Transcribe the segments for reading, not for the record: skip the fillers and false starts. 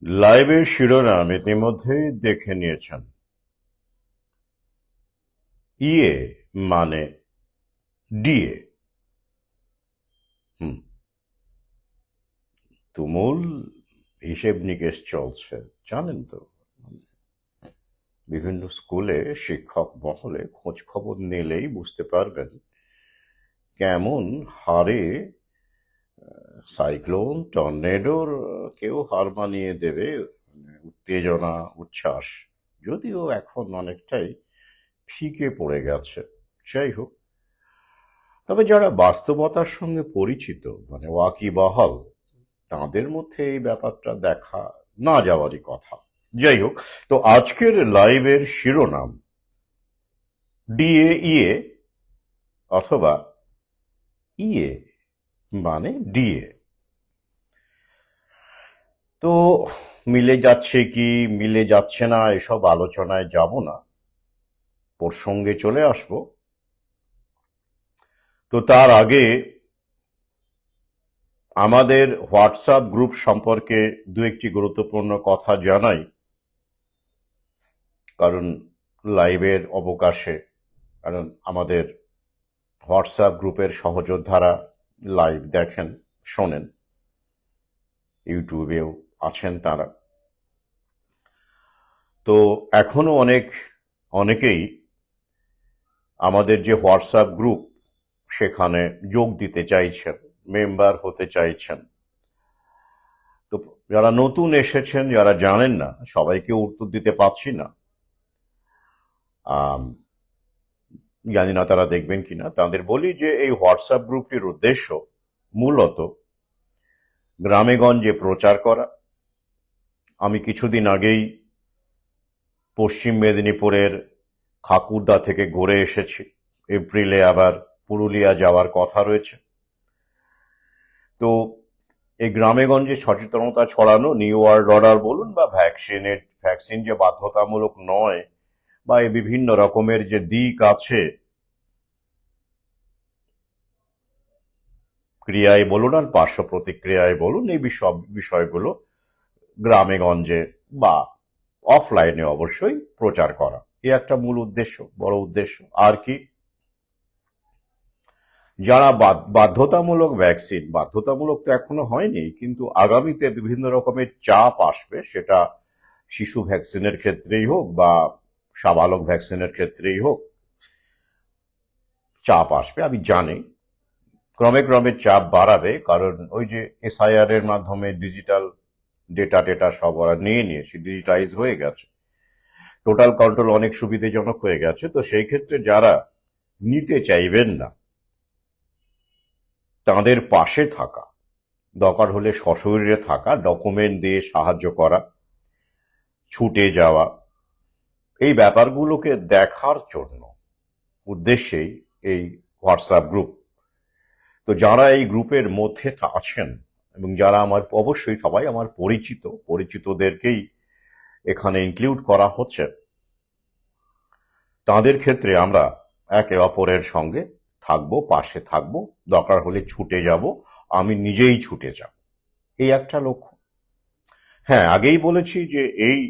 লাইভের শিরোনাম ইতিমধ্যেই দেখে নিয়েছেন। ইয়ে মানে ডিএ। হুম, তুমুল হিসেব নিকেশ চলছে, জানেন তো। বিভিন্ন স্কুলে শিক্ষক মহলে খোঁজ খবর নিলেই বুঝতে পারবেন কেমন হারে সাইক্লোন টর্নেডোর কেউ হার মানিয়ে দেবে। উত্তেজনা, উচ্ছ্বাস যদিও এখন অনেকটাই ফিকে পড়ে গেছে। যাই হোক, তবে যারা বাস্তবতার সঙ্গে পরিচিত, মানে ওয়াকিবহাল, তাদের মধ্যে এই ব্যাপারটা দেখা না যাওয়ারই কথা। যাই হোক, তো আজকের লাইভের শিরোনাম ডিএ ইয়ে অথবা ইয়ে মানে ডিএ। তো মিলে যাচ্ছে কি মিলে যাচ্ছে না এসব আলোচনায় যাব না, প্রসঙ্গে চলে আসব। তো তার আগে আমাদের হোয়াটসঅ্যাপ গ্রুপ সম্পর্কে দু একটি গুরুত্বপূর্ণ কথা জানাই, কারণ লাইভের অবকাশে, কারণ আমাদের হোয়াটসঅ্যাপ গ্রুপের সহযোদ্ধারা লাইভ দেখেন, শোনেন, ইউটিউবেও আছেন তারা। তো এখনো অনেকেই আমাদের যে হোয়াটসঅ্যাপ গ্রুপ সেখানে যোগ দিতে চাইছেন, মেম্বার হতে চাইছেন। তো যারা নতুন এসেছেন, যারা জানেন না, সবাইকে উত্তর দিতে পারছি না। আম, জানি না তারা দেখবেন কিনা, তাদের বলি যে এই হোয়াটসঅ্যাপ গ্রুপটির উদ্দেশ্য মূলত গ্রামে গঞ্জে প্রচার করা। আমি কিছুদিন আগেই পশ্চিম মেদিনীপুরের খাকুরদা থেকে ঘুরে এসেছি। এপ্রিলে আবার পুরুলিয়া যাওয়ার কথা রয়েছে। তো এই গ্রামে গঞ্জে সচেতনতা ছড়ানো, নিউ ওয়ার্ল্ড অর্ডার বলুন বা ভ্যাকসিন যে বাধ্যতামূলক নয়, বা এই বিভিন্ন রকমের যে দিক আছে, ক্রিয়ায় বলুন আর পার্শ্ব প্রতিক্রিয়ায় বলুন, এই বিষয়গুলো গ্রামে গঞ্জে বা অফলাইনে অবশ্যই প্রচার করা, এই একটা মূল উদ্দেশ্য, বড় উদ্দেশ্য। আর কি, যারা বাধ্যতামূলক ভ্যাকসিন, বাধ্যতামূলক তো এখনো হয়নি, কিন্তু আগামীতে বিভিন্ন রকমের চাপ আসবে, সেটা শিশু ভ্যাকসিনের ক্ষেত্রেই হোক বা সাবালক ভ্যাকসিনের ক্ষেত্রেই হোক, চাপ আসবে আমি জানি। ক্রমে ক্রমে চাপ বাড়াবে, কারণ ওই যে এসআইআর এর মাধ্যমে ডিজিটাল ডেটা সব ওরা নিয়ে নিয়েছে, ডিজিটাইজ হয়ে গেছে, টোটাল কন্ট্রোল অনেক সুবিধাজনক হয়ে গেছে। তো সেই ক্ষেত্রে যারা নিতে চাইবেন না, তাদের পাশে থাকা, দরকার হলে সশরীরে থাকা, ডকুমেন্ট দিয়ে সাহায্য করা, ছুটে যাওয়া, এই ব্যাপারগুলোকে দেখার জন্য উদ্দেশ্যেই এই হোয়াটসঅ্যাপ গ্রুপ। তো যারা এই গ্রুপের মধ্যে আছেন এবং যারা আমার, অবশ্যই সবাই আমার পরিচিতদেরকেই এখানে ইনক্লুড করা হচ্ছে, তাদের ক্ষেত্রে আমরা একে অপরের সঙ্গে থাকবো, পাশে থাকবো, দরকার হলে ছুটে যাব, আমি নিজেই ছুটে যাব, এই একটা লক্ষ্য। হ্যাঁ, আগেই বলেছি যে এই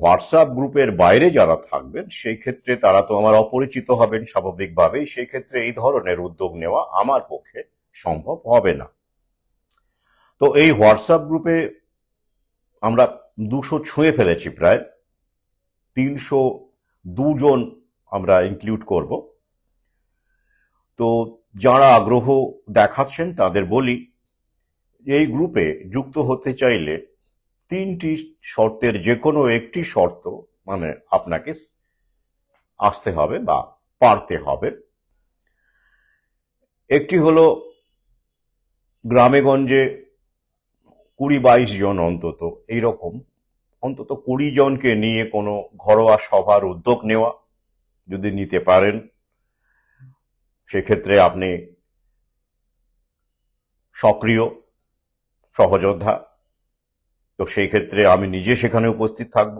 হোয়াটসঅ্যাপ গ্রুপের বাইরে যারা থাকবেন সেই ক্ষেত্রে তারা তো আমার অপরিচিত হবেন স্বাভাবিকভাবেই, সেই ক্ষেত্রে এই ধরনের উদ্যোগ নেওয়া আমার পক্ষে সম্ভব হবে না। তো এই হোয়াটসঅ্যাপ গ্রুপে আমরা 200 ছুঁয়ে ফেলেছি, প্রায় 302 জন আমরা ইনক্লুড করব। তো যারা আগ্রহ দেখাচ্ছেন তাদের বলি, এই গ্রুপে যুক্ত হতে চাইলে 3টি শর্তের যে কোনো একটি শর্ত, মানে আপনাকে আসতে হবে বা পারতে হবে। একটি হলো গ্রামে গঞ্জে 20-22 জন অন্তত, এইরকম অন্তত 20 জনকে নিয়ে কোনো ঘরোয়া সভার উদ্যোগ নেওয়া। যদি নিতে পারেন সেক্ষেত্রে আপনি সক্রিয় সহযোদ্ধা। তো সেই ক্ষেত্রে আমি নিজে সেখানে উপস্থিত থাকব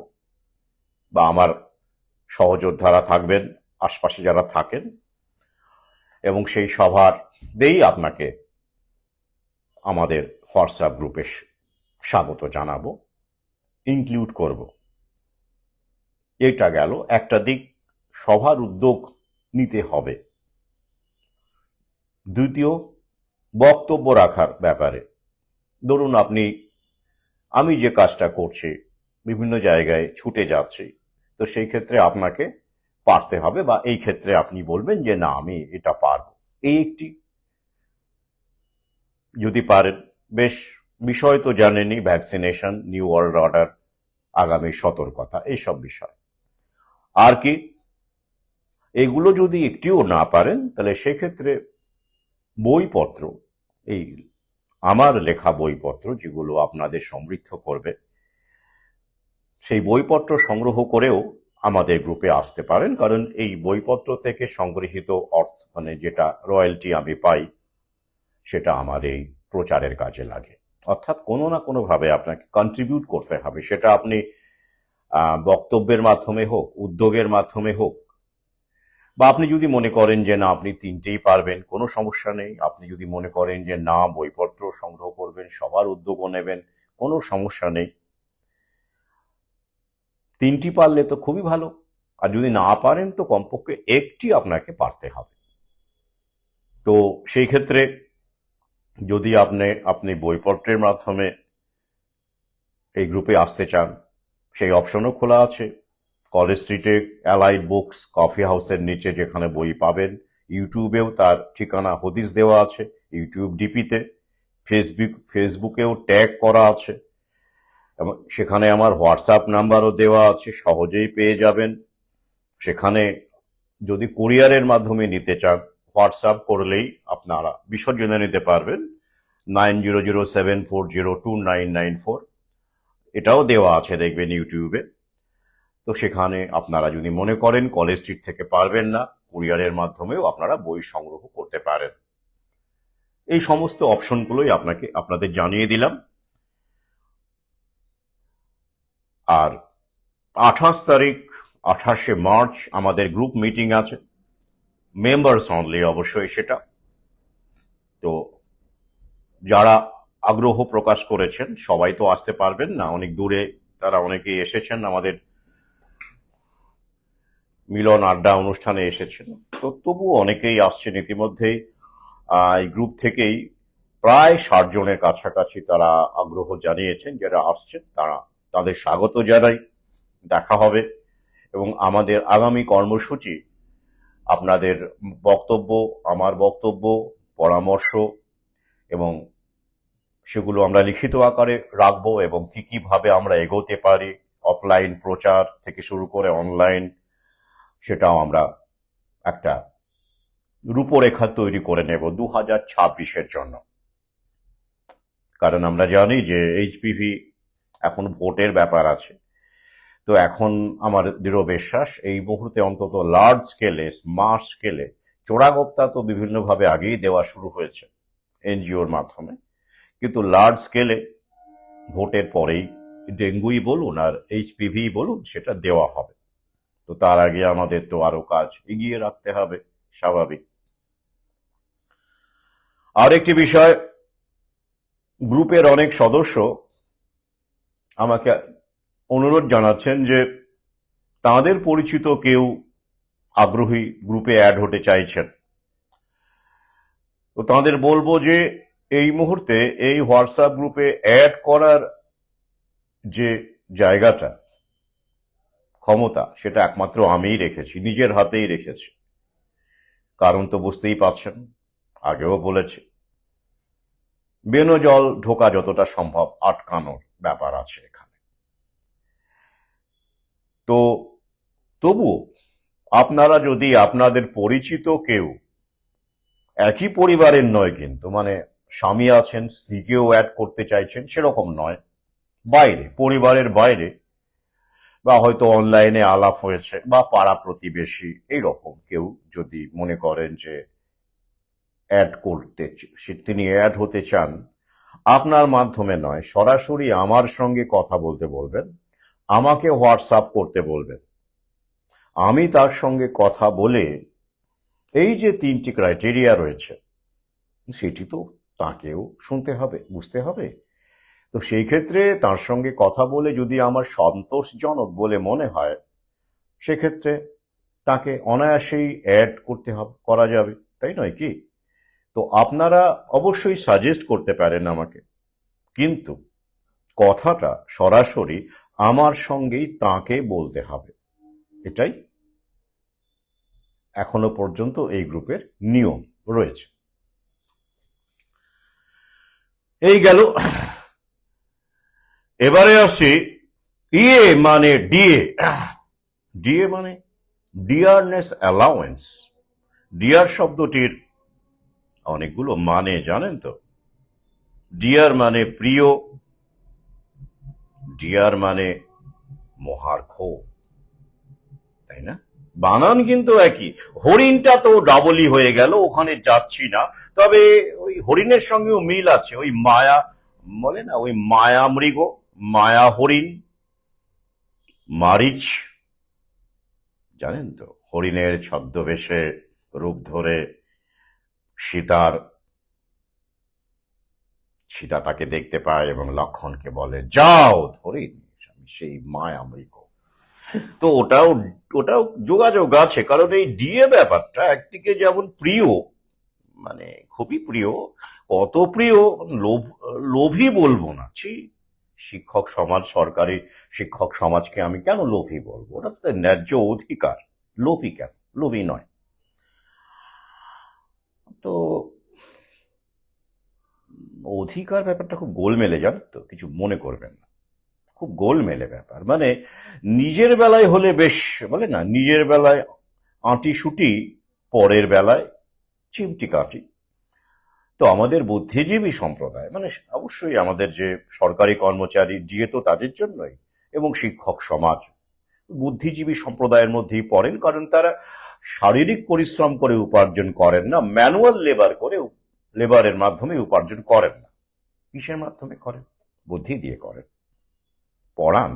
বা আমার সহযোদ্ধারা থাকবেন আশপাশে যারা থাকেন, এবং সেই সভার দেই আপনাকে আমাদের হোয়াটসঅ্যাপ গ্রুপে স্বাগত জানাবো। ইনক্লুড করব। এটা গেল একটা দিক, সভার উদ্যোগ নিতে হবে। দ্বিতীয়, বক্তব্য রাখার ব্যাপারে। ধরুন আমি যে কাজটা করছি, বিভিন্ন জায়গায় ছুটে যাচ্ছি, তো সেই ক্ষেত্রে আপনাকে পারতে হবে, বা এই ক্ষেত্রে আপনি বলবেন যে না আমি এটা পারবো। এই একটি, যদি পারেন, বেশ। বিষয় তো জানেনই, ভ্যাকসিনেশন, নিউ ওয়ার্ল্ড অর্ডার, আগামী সতর্কতা, এইসব বিষয়। আর কি, এগুলো যদি একটিও না পারেন, তাহলে সেক্ষেত্রে বইপত্র, এই আমার লেখা বইপত্র যেগুলো আপনাদের সমৃদ্ধ করবে, সেই বইপত্র সংগ্রহ করেও আমাদের গ্রুপে আসতে পারেন। কারণ এই বইপত্র থেকে সংগৃহীত অর্থ, মানে যেটা রয়্যালটি আমি পাই, সেটা আমার এই প্রচারের কাজে লাগে। অর্থাৎ কোনো না কোনোভাবে আপনাকে কন্ট্রিবিউট করতে হবে, সেটা আপনি বক্তব্যের মাধ্যমে হোক, উদ্যোগের মাধ্যমে হোক, বা আপনি যদি মনে করেন যে না আপনি তিনটেই পারবেন, কোনো সমস্যা নেই। আপনি যদি মনে করেন যে না বইপত্র সংগ্রহ করবেন, সবার উদ্যোগও নেবেন, কোনো সমস্যা নেই। তিনটি পারলে তো খুবই ভালো। আর যদি না পারেন তো কমপক্ষে একটি আপনাকে পারতে হবে। তো সেই ক্ষেত্রে যদি আপনি বইপত্রের মাধ্যমে এই গ্রুপে আসতে চান, সেই অপশনও খোলা আছে। কলেজ স্ট্রিটে অ্যালাইড বুকস কফি হাউসের নিচে যেখানে বই পাবেন, ইউটিউবেও তার ঠিকানা হদিস দেওয়া আছে, ইউটিউব ডিপিতে। ফেসবুকেও ট্যাগ করা আছে, এবং সেখানে আমার হোয়াটসঅ্যাপ নাম্বারও দেওয়া আছে, সহজেই পেয়ে যাবেন। সেখানে যদি কুরিয়ারের মাধ্যমে নিতে চান, হোয়াটসঅ্যাপ করলেই আপনারা বিসর্জনে নিতে পারবেন, 9007402994। এটাও দেওয়া আছে দেখবেন ইউটিউবে। তো সেখানে আপনারা যদি মনে করেন কলেজ স্ট্রিট থেকে পারবেন না, কুরিয়ারের মাধ্যমেও আপনারা বই সংগ্রহ করতে পারেন। এই সমস্ত অপশনগুলোই আপনাদের জানিয়ে দিলাম। আর 28 তারিখ, 28শে মার্চ আমাদের গ্রুপ মিটিং আছে, মেম্বার্স অনলি অবশ্যই সেটা। তো যারা আগ্রহ প্রকাশ করেছেন, সবাই তো আসতে পারবেন না, অনেক দূরে তারা অনেকেই এসেছেন, আমাদের মিলন আড্ডা অনুষ্ঠানে এসেছেন। তো তবুও অনেকেই আসছেন ইতিমধ্যেই। এই গ্রুপ থেকেই প্রায় 60 জনের কাছাকাছি তারা আগ্রহ জানিয়েছেন। যারা আসছেন তাদের স্বাগত জানাই। দেখা হবে, এবং আমাদের আগামী কর্মসূচি, আপনাদের বক্তব্য, আমার বক্তব্য, পরামর্শ, এবং সেগুলো আমরা লিখিত আকারে রাখবো, এবং কি ভাবে আমরা এগোতে পারি, অফলাইন প্রচার থেকে শুরু করে অনলাইন, সেটাও আমরা একটা রূপরেখা তৈরি করে নেব 2026-এর জন্য। কারণ আমরা জানি যে এইচপিভি এখন ভোটের ব্যাপার আছে। তো এখন আমার দৃঢ় বিশ্বাস, এই মুহূর্তে অন্তত লার্জ স্কেলে, স্মার্ট স্কেলে, চোরাগোপ্তা তো বিভিন্নভাবে আগেই দেওয়া শুরু হয়েছে এনজিওর মাধ্যমে, কিন্তু লার্জ স্কেলে ভোটের পরেই ডেঙ্গুই বলুন আর এইচপিভি বলুন, সেটা দেওয়া হবে। তো তার আগে আমাদের তো আরো কাজ এগিয়ে রাখতে হবে, স্বাভাবিক। আর একটি বিষয়, গ্রুপের অনেক সদস্য আমাকে অনুরোধ জানাচ্ছেন যে তাদের পরিচিত কেউ আগ্রহী গ্রুপে অ্যাড হতে চাইছেন। তো তাদের বলবো যে এই মুহূর্তে এই হোয়াটসঅ্যাপ গ্রুপে অ্যাড করার যে জায়গাটা, ক্ষমতা, সেটা একমাত্র আমিই রেখেছি, নিজের হাতেই রেখেছি। কারণ তো বুঝতেই পারছেন, আগেও বলেছি, বেনজল ঢোকা যতটা সম্ভব আটকানোর ব্যাপার আছে এখানে। তো তবুও আপনারা যদি আপনাদের পরিচিত কেউ, একই পরিবারের নয় কিন্তু, মানে স্বামী আছেন স্ত্রীকেও অ্যাড করতে চাইছেন সেরকম নয়, বাইরে, পরিবারের বাইরে, বা হয়তো অনলাইনে আলাপ হয়েছে, বা পাড়া প্রতিবেশী, এইরকম কেউ যদি মনে করেন যে তিনি অ্যাড হতে চান, আপনার মাধ্যমে নয়, সরাসরি আমার সঙ্গে কথা বলতে বলবেন, আমাকে হোয়াটসঅ্যাপ করতে বলবেন। আমি তার সঙ্গে কথা বলে এই যে 3টি ক্রাইটেরিয়া রয়েছে, সেটি তো তাকেও শুনতে হবে, বুঝতে হবে। তো সেই ক্ষেত্রে তার সঙ্গে কথা বলে যদি আমার সন্তোষজনক বলে মনে হয়, সেক্ষেত্রে তাকে অনায়াসেই অ্যাড করা যাবে, তাই নয় কি? তো আপনারা অবশ্যই সাজেস্ট করতে পারেন আমাকে, কিন্তু কথাটা সরাসরি আমার সঙ্গেই তাকে বলতে হবে। এটাই এখনো পর্যন্ত এই গ্রুপের নিয়ম রয়েছে। এই গেল। এবারে আসি ইয়ে মানে ডিএ। ডিএ মানে ডিয়ারনেস অ্যালাউয়েন্স। ডিয়ার শব্দটির অনেকগুলো মানে জানেন তো? ডিয়ার মানে প্রিয়, ডিয়ার মানে মহার্ঘ, তাই না? বানান কিন্তু একই। হরিণটা তো ডাবলই হয়ে গেল, ওখানে যাচ্ছি না। তবে ওই হরিণের সঙ্গেও মিল আছে, ওই মায়া বলে না, ওই মায়া মৃগ, মায়া হরিণ, মারিচ, জানেন তো? হরিণের ছদ্মবেশে রূপ ধরে সীতা তাকে দেখতে পায় এবং লক্ষণকে বলে, যাও হরিণ, সেই মায়া মৃগ। তো ওটাও যোগাযোগ আছে, কারণ এই ডিএ ব্যাপারটা একদিকে যেমন প্রিয়, মানে খুবই প্রিয়, কত প্রিয়, লোভী বলবো না, শিক্ষক সমাজ, সরকারি শিক্ষক সমাজকে আমি কেন লোভী বলবো? ওটা তো ন্যায্য অধিকার, লোভী কেন? লোভী নয়। তো অধিকার ব্যাপারটা খুব গোলমেলে, জানেন তো, কিছু মনে করবেন না, খুব গোলমেলে ব্যাপার। মানে নিজের বেলায় হলে বেশ, বলে না, নিজের বেলায় আঁটি সুটি, পরের বেলায় চিমটি কাটি। তো আমাদের বুদ্ধিজীবী সম্প্রদায়, মানে অবশ্যই আমাদের যে সরকারি কর্মচারী, ডিএ তো তাদের জন্যই, এবং শিক্ষক সমাজ বুদ্ধিজীবী সম্প্রদায়ের মধ্যেই পড়েন, কারণ তারা শারীরিক পরিশ্রম করে উপার্জন করেন না, ম্যানুয়াল লেবারের মাধ্যমে উপার্জন করেন না। কিসের মাধ্যমে করেন? বুদ্ধি দিয়ে করেন, পড়ান,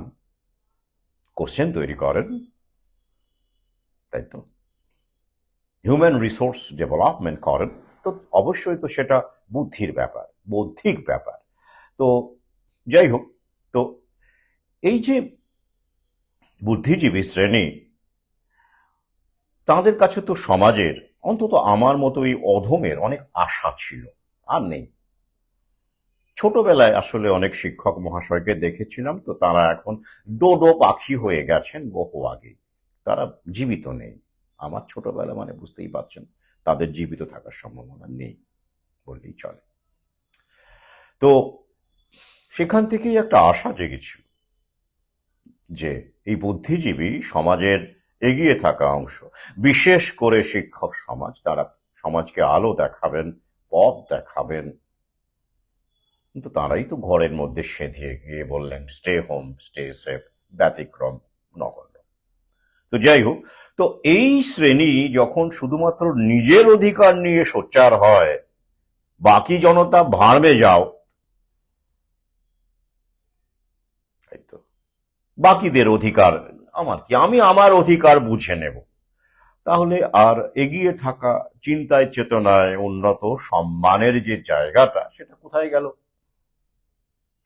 কোশ্চেন তৈরি করেন, তাই তো? হিউম্যান রিসোর্স ডেভেলপমেন্ট করেন। তো অবশ্যই তো সেটা বুদ্ধির ব্যাপার, বৌদ্ধিক ব্যাপার। তো যাই হোক, তো এই যে বুদ্ধিজীবী শ্রেণী, তাদের কাছে তো সমাজের, অন্তত আমার মতো এই অধমের অনেক আশা ছিল, আর নেই। ছোটবেলায় আসলে অনেক শিক্ষক মহাশয়কে দেখেছিলাম, তো তারা এখন ডোডো পাখি হয়ে গেছেন বহু আগে, তারা জীবিত নেই। আমার ছোটবেলা মানে বুঝতেই পারছেন, তাদের জীবিত থাকার সম্ভাবনা নেই বললেই চলে। তো সেখান থেকেই একটা আশা জেগেছিল যে এই বুদ্ধিজীবী সমাজের এগিয়ে থাকা অংশ, বিশেষ করে শিক্ষক সমাজ, তারা সমাজকে আলো দেখাবেন, পথ দেখাবেন। কিন্তু তারাই তো ঘরের মধ্যে সেঁধিয়ে গিয়ে বললেন, স্টে হোম, স্টে সেফ, ব্যতিক্রম নগণ্য। তো যাই হোক, তো এই শ্রেণী যখন শুধুমাত্র নিজের অধিকার নিয়ে সোচ্চার হয়, বাকি জনতা ভাড়বে যাও, তাই তো, বাকিদের অধিকার আমার কি, আমি আমার অধিকার বুঝে নেব, তাহলে আর এগিয়ে থাকা, চিন্তায় চেতনায় উন্নত সম্মানের যে জায়গাটা, সেটা কোথায় গেল?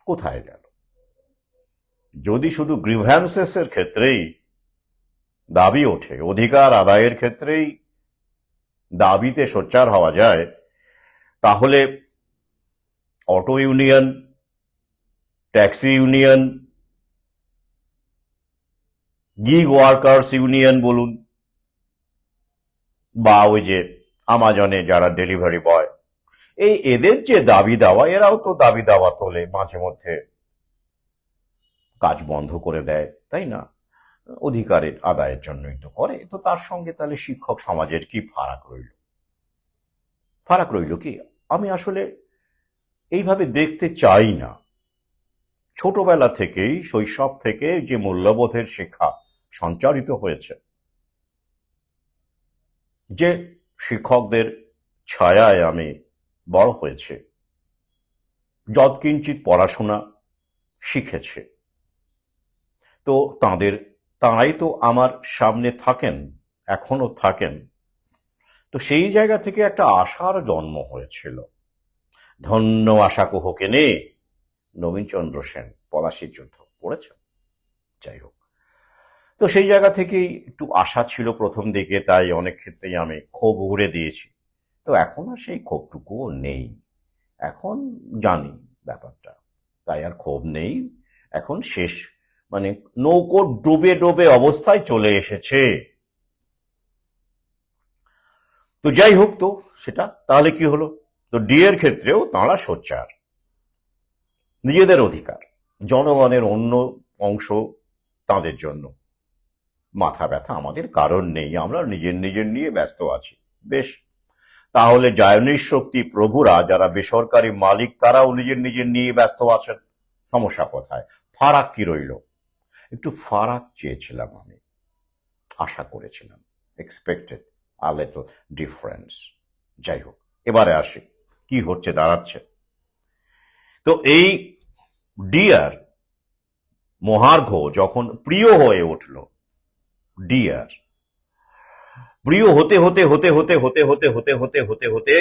কোথায় গেল? যদি শুধু গ্রিভ্যান্সেসের ক্ষেত্রেই দাবি ওঠে, অধিকার আদায়ের ক্ষেত্রেই দাবিতে সোচ্চার হওয়া যায়, তাহলে auto union, taxi union, gig workers union বলুন, বা ওই যে আমাজনে যারা ডেলিভারি বয়, এদের যে দাবি দাওয়া, এরাও তো দাবি দাওয়া তোলে, মাঝে মধ্যে কাজ বন্ধ করে দেয়, তাই না? অধিকারের আদায়ের জন্যই তো করে। তো তার সঙ্গে তাহলে শিক্ষক সমাজের কি ফারাক রইল? ফারাক রইল কি? আমি আসলে এইভাবে দেখতে চাই না। ছোটবেলা থেকেই, শৈশব থেকে যে মূল্যবোধের শিক্ষা সঞ্চারিত হয়েছে, যে শিক্ষকদের ছায়ায় আমি বড় হয়েছে, যৎকিঞ্চিত পড়াশোনা শিখেছে, তো তাঁরাই তো আমার সামনে থাকেন, এখনো থাকেন। তো সেই জায়গা থেকে একটা আশার জন্ম হয়েছিল। ধন্য আশা কুহকে নে, নবীনচন্দ্র সেন পলাশির যুদ্ধ পড়েছেন? যাই হোক, তো সেই জায়গা থেকেই একটু আশা ছিল প্রথম দিকে, তাই অনেক ক্ষেত্রেই আমি ক্ষোভ উগড়ে দিয়েছি। তো এখন আর সেই ক্ষোভটুকুও নেই। এখন জানি ব্যাপারটা, তাই আর ক্ষোভ নেই। এখন শেষ, মানে নৌকো ডুবে ডুবে অবস্থায় চলে এসেছে। তো যাই হোক, তো সেটা তাহলে কি হলো? তো ডি এর ক্ষেত্রেও তাঁরা সোচ্চার, নিজেদের অধিকার, জনগণের অন্য অংশ তাদের জন্য মাথা ব্যথা আমাদের কারণ নেই, আমরা নিজের নিজের নিয়ে ব্যস্ত আছি। বেশ, তাহলে জায়নির শক্তি প্রভুরা যারা বেসরকারি মালিক তারাও নিজের নিজের নিয়ে ব্যস্ত আছেন, সমস্যা কোথায়? ফারাক কি রইল? একটু ফারাক চেয়েছিলাম আমি, আশা করেছিলাম, এক্সপেক্টেড আ লিটল ডিফারেন্স। যাই হোক, এবারে আসি কি হচ্ছে দাঁড়াচ্ছে। তো এই ডিয়ার মহার্ঘ যখন প্রিয় হয়ে উঠল, ডিয়ার প্রিয় হতে হতে হতে হতে হতে হতে হতে হতে হতে হতে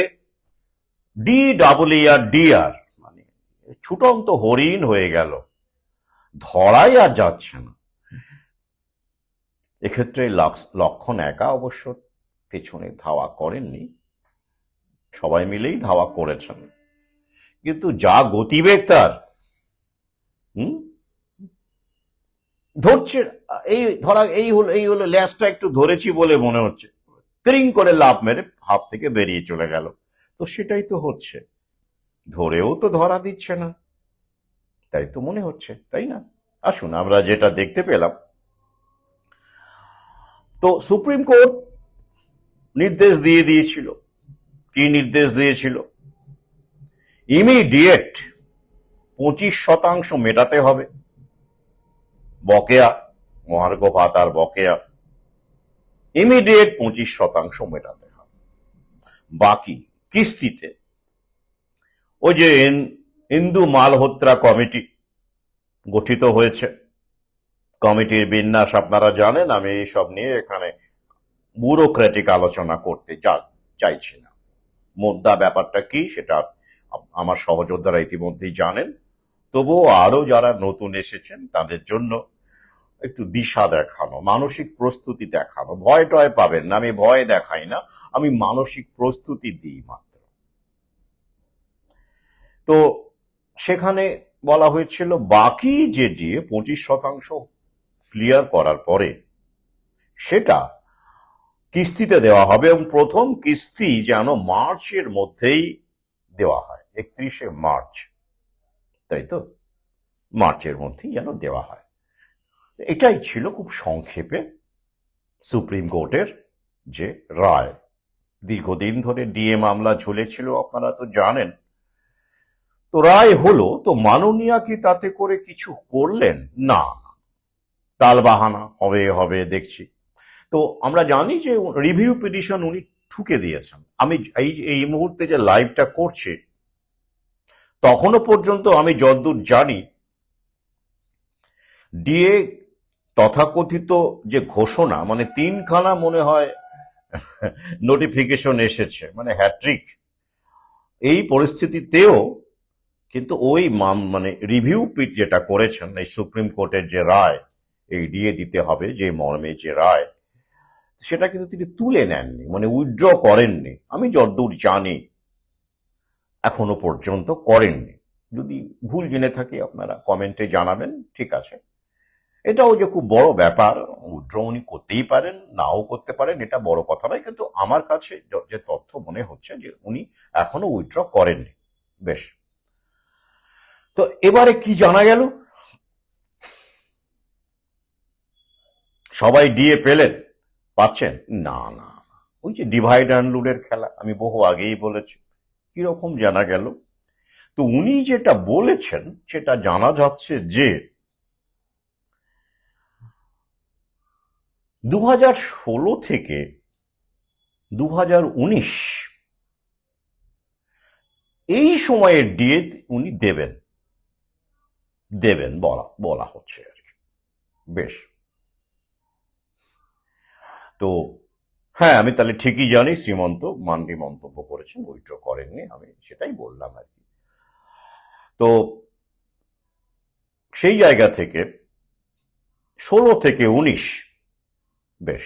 ডি ডাবল আর ডিয়ার, মানে ছুটন্ত হরিণ হয়ে গেল, ধরাই আর যাচ্ছে না। এক্ষেত্রে লক্ষণ একা অবশ্য পেছনে ধাওয়া করেননি, সবাই মিলেই ধাওয়া করেছেন, কিন্তু যা গতিবেগ তার, হুম, ধরছে, এই ধরা এই হলো ল্যাসটা একটু ধরেছি বলে মনে হচ্ছে, ক্রিং করে লাফ মেরে হাত থেকে বেরিয়ে চলে গেল। তো সেটাই তো হচ্ছে, ধরেও তো ধরা দিচ্ছে না, তাই তো মনে হচ্ছে, তাই না? আসুন আমরা যেটা দেখতে পেলাম, তো সুপ্রিম কোর্ট নির্দেশ দিয়ে দিয়েছিল। কি নির্দেশ দিয়েছিল? ইমিডিয়েট 25% মেটাতে হবে বকেয়া, মহার্ঘ ভাতার বকেয়া, ইমিডিয়েট 25% মেটাতে হবে। বাকি কিস্তিতে, ওই যে ইন্দু মালহোত্রা কমিটি গঠিত হয়েছে, কমিটির বিন্যাস আপনারা জানেন, আমি এইসব নিয়ে এখানে ব্যুরোক্রেটিক আলোচনা করতে চাইছি না। মুদ্রা ব্যাপারটা কি সেটা আমার সহযোদ্ধারা ইতিমধ্যেই জানেন, তবুও আরো যারা নতুন এসেছেন তাদের জন্য একটু দিশা দেখানো, মানসিক প্রস্তুতি দেখানো। ভয় টয় পাবেন না, আমি ভয় দেখাই না, আমি মানসিক প্রস্তুতি দিই মাত্র। তো সেখানে বলা হয়েছিল বাকি যে দিয়ে 25% ক্লিয়ার করার পরে সেটা কিস্তিতে দেওয়া হবে, এবং প্রথম কিস্তি যেন মার্চের মধ্যেই দেওয়া হয়, 31শে মার্চ, তাই তো? মার্চের মধ্যেই যেন দেওয়া হয়। এটাই ছিল খুব সংক্ষেপে সুপ্রিম কোর্টের যে রায়। দীর্ঘদিন ধরে ডিএ মামলা ঝুলেছিল, আপনারা তো জানেন। তো রায় হলো, তো মাননীয়া কি তাতে করে কিছু করলেন? না, টালবাহানা হবে হবে দেখছি। তো আমরা জানি যে রিভিউ পিটিশন উনি ঠুকে দিয়েছেন। আমি এই মুহূর্তে যে লাইভটা করছি, তখনও পর্যন্ত আমি যতদূর জানি ডিএ তথাকথিত যে ঘোষণা, মানে 3খানা মনে হয় নোটিফিকেশন এসেছে, মানে হ্যাট্রিক। এই পরিস্থিতিতেও কিন্তু ওই মানে রিভিউ পিট যেটা করেছেন, এই সুপ্রিম কোর্টের যে রায়, এই ডিএ দিতে হবে যে মর্মে যে রায়, সেটা কিন্তু তিনি তুলে নেননি, মানে উইথড্র করেননি, আমি যতদূর জানি এখনো পর্যন্ত করেননি। যদি ভুল জেনে থাকি আপনারা কমেন্টে জানাবেন, ঠিক আছে। এটাও যে খুব বড় ব্যাপার, উইথড্র উনি করতেই পারেন, নাও করতে পারেন, এটা বড় কথা নয়, কিন্তু আমার কাছে যে তথ্য মনে হচ্ছে যে উনি এখনো উইথড্র করেননি। বেশ, তো এবারে কি জানা গেল? সবাই ডিএ পেলেন, পাচ্ছেন না? না, ওই যে ডিভাইড অ্যান্ড রুলের খেলা, আমি বহু আগেই বলেছি। কিরকম জানা গেল? তো উনি যেটা বলেছেন সেটা জানা যাচ্ছে যে 2016 থেকে 2019 এই সময়ের ডিএ উনি দেবেন দেবেন বলা বলা হচ্ছে আর কি। বেশ, তো হ্যাঁ, আমি তাহলে ঠিকই জানি শ্রীমন্ত মান্ডি মন্তব্য করেছেন, উইথড্র করেননি, আমি সেটাই বললাম আর কি। তো সেই জায়গা থেকে 16 থেকে 19 বেশ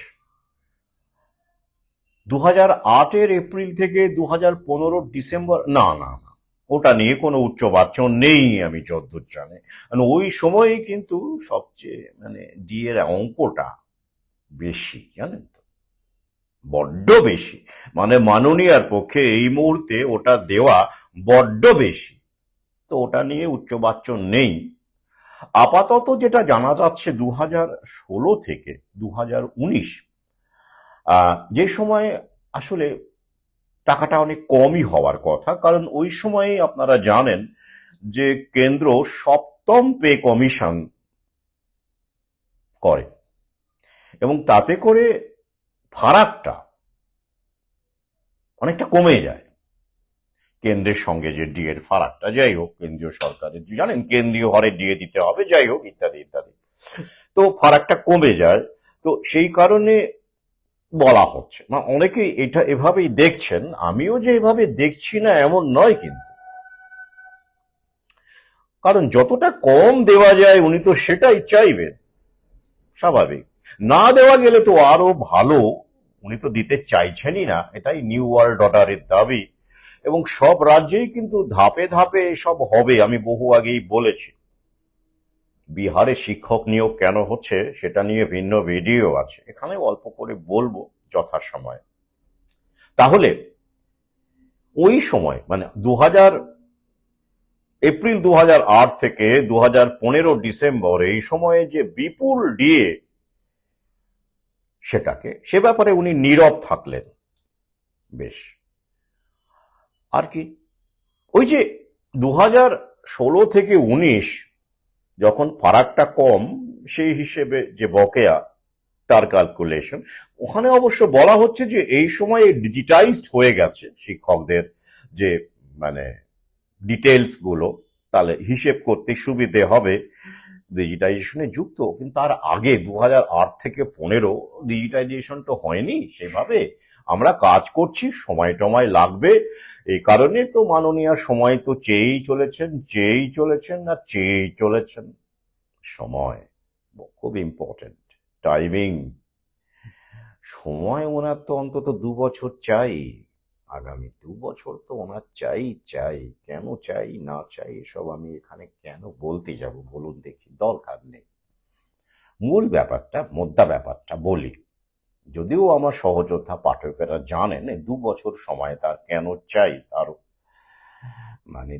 2008-এর এপ্রিল থেকে 2015-র ডিসেম্বর, না না না, ওটা নিয়ে কোনো উচ্চবাচ্য নেই আমি যতদূর জানি। ওই সময়ে কিন্তু সবচেয়ে ডিএর অঙ্কটা বেশি, জানেন তো, বড্ড বেশি। মাননীয়ার পক্ষে এই মুহূর্তে ওটা দেওয়া বড্ড বেশি, তো ওটা নিয়ে উচ্চবাচ্য নেই। আপাতত যেটা জানা যাচ্ছে 2016 থেকে 2019, যে সময় আসলে টাকাটা অনেক কমই হওয়ার কথা, কারণ ওই সময়ে আপনারা জানেন যে কেন্দ্র 7ম পে কমিশন করে এবং তাতে করে ফারাকটা অনেকটা কমে যায় কেন্দ্রের সঙ্গে, যে ডিএর ফারাকটা, যাই হোক কেন্দ্রীয় সরকারের জানেন কেন্দ্রীয় হারে ডিএ দিতে হবে, যাই হোক ইত্যাদি ইত্যাদি, তো ফারাকটা কমে যায়। তো সেই কারণে বলা হচ্ছে, অনেকেই এটা এভাবেই দেখছেন, আমিও যে এভাবে দেখছি না এমন নয়, কিন্তু কারণ যতটা কম দেওয়া যায় উনি তো সেটাই চাইবেন, স্বাভাবিক। না দেওয়া গেলে তো আরো ভালো, উনি তো দিতে চাইছেনই না, এটাই নিউ ওয়ার্ল্ড অর্ডারের দাবি। এবং সব রাজ্যেই কিন্তু ধাপে ধাপে এসব হবে, আমি বহু আগেই বলেছি। বিহারে শিক্ষক নিয়োগ কেন হচ্ছে সেটা নিয়ে ভিন্ন ভিডিও আছে, এখানে অল্প করে বলবো যথাসময়ে। তাহলে ওই সময় এপ্রিল 2008 থেকে 2015 ডিসেম্বর, এই সময়ে যে বিপুল ডিএ, সে ব্যাপারে উনি নীরব থাকলেন। বেশ, আর কি, ওই যে 2016 থেকে 19 যখন ফারাকটা কম, সেই হিসেবে যে বকেয়া তার ক্যালকুলেশন, ওখানে অবশ্য বলা হচ্ছে যে এই সময় ডিজিটাইজড হয়ে গেছে শিক্ষকদের যে ডিটেলস গুলো, তাহলে হিসেব করতে সুবিধে হবে, ডিজিটাইজেশনে যুক্ত। কিন্তু তার আগে 2008 থেকে 15 ডিজিটাইজেশন তো হয়নি সেভাবে, আমরা কাজ করছি, সময় টময় লাগবে। এই কারণে তো মাননীয় সময় তো চেয়েই চলেছেন। সময় খুব ইম্পর্টেন্ট, টাইমিং। সময় ওনার তো অন্তত 2 বছর চাই, আগামী 2 বছর তো ওনার চাই। কেন চাই না চাই এসব আমি এখানে কেন বলতে যাব বলুন দেখি, দরকার নেই। মূল ব্যাপারটা, মোদ্দা ব্যাপারটা বলি, যদিও আমার সহযোদ্ধা পাঠকেরা জানেন 2 বছর সময় তার কেন চাই, তার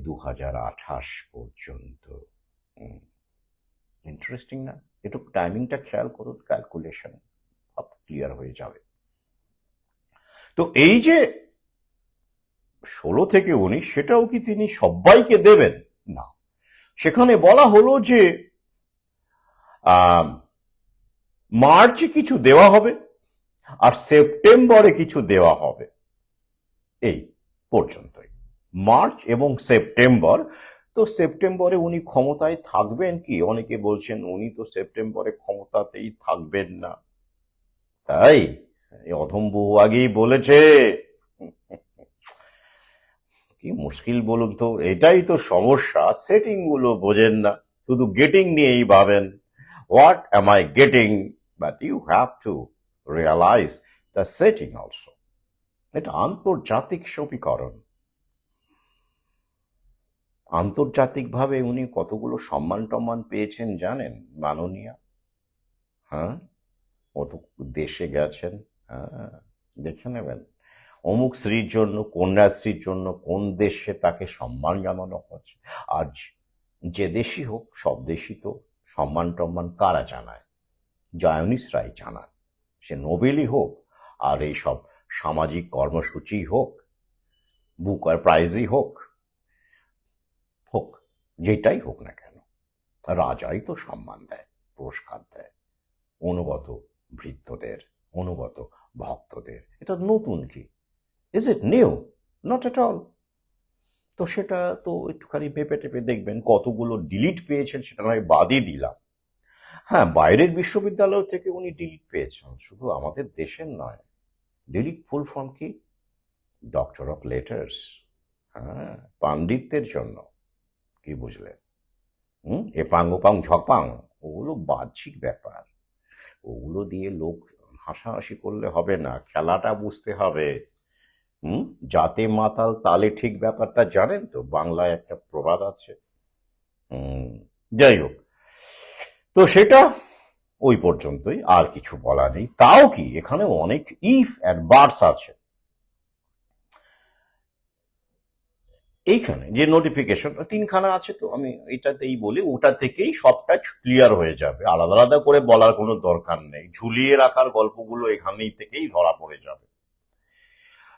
2028 পর্যন্ত। ইন্টারেস্টিং না? একটু টাইমিংটা খেয়াল করুন, ক্যালকুলেশন সব ক্লিয়ার হয়ে যাবে। তো এই যে 16 থেকে 19, সেটাও কি তিনি সবাইকে দেবেন? না, সেখানে বলা হলো যে মার্চে কিছু দেওয়া হবে আর সেপ্টেম্বরে কিছু দেওয়া হবে, এই পর্যন্তই, মার্চ এবং সেপ্টেম্বর। তো সেপ্টেম্বরে উনি ক্ষমতায় থাকবেন কি? অনেকে বলছেন উনি তো সেপ্টেম্বরে ক্ষমতাতেই থাকবেন না, তাই অধম বহু আগেই বলেছে। কি মুশকিল বলুন তো, এটাই তো সমস্যা, সেটিং গুলো বোঝেন না, শুধু গেটিং নিয়েই ভাবেন, what am I getting, but you have to realise the setting also. এটা আন্তর্জাতিক সমীকরণ। আন্তর্জাতিকভাবে উনি কতগুলো সম্মান টম্মান পেয়েছেন জানেন মাননীয়া? হ্যাঁ, কত দেশে গেছেন, হ্যাঁ, দেখে নেবেন। অমুক শ্রীর জন্য, কন্যাশ্রীর জন্য কোন দেশে তাকে সম্মান জানানো হচ্ছে। আজ যে দেশই হোক, সব দেশই তো সম্মান টম্মান কারা জানায়? জায়নিসরাই জানান, সে নোবেলই হোক আর এই সব সামাজিক কর্মসূচি হোক, বুকার প্রাইজই হোক, যেটাই হোক না কেন, রাজাই তো সম্মান দেয়, পুরস্কার দেয় অনুগত ভৃত্যদের, অনুগত ভক্তদের। এটা নতুন কি? Is it new? Not at all. তো সেটা তো একটুখানি পেপে টেপে দেখবেন, কতগুলো ডিলিট পেয়েছেন সেটা নয় বাদই দিলাম। হ্যাঁ, বাইরের বিশ্ববিদ্যালয় থেকে উনি ডিলিট পেয়েছেন, শুধু আমাদের দেশের নয়। ডিলিট ফুল ফর্ম কি? Doctor of letters. হ্যাঁ, পাণ্ডিত্যের জন্য। কি বুঝলেন? এপাং ওপাং ঝপাং, ওগুলো বাহ্যিক ব্যাপার। ওগুলো দিয়ে লোক হাসাহাসি করলে হবে না, খেলাটা বুঝতে হবে। হুম জাতে মাতাল তালে ঠিক, ব্যাপারটা জানেন তো, বাংলায় একটা প্রবাদ আছে। হুম যাই হোক, তো সেটা ওই পর্যন্তই, আর কিছু বলা নেই। তাও কি, এখানে অনেক ইফ অ্যান্ড বাটস আছে। এইখানে যে নোটিফিকেশন তিনখানা আছে, তো আমি এটাতেই বলি, ওটা থেকেই সবটা ক্লিয়ার হয়ে যাবে, আলাদা আলাদা করে বলার কোনো দরকার নেই। ঝুলিয়ে রাখার গল্পগুলো এখানেই থেকেই ধরা পড়ে যাবে।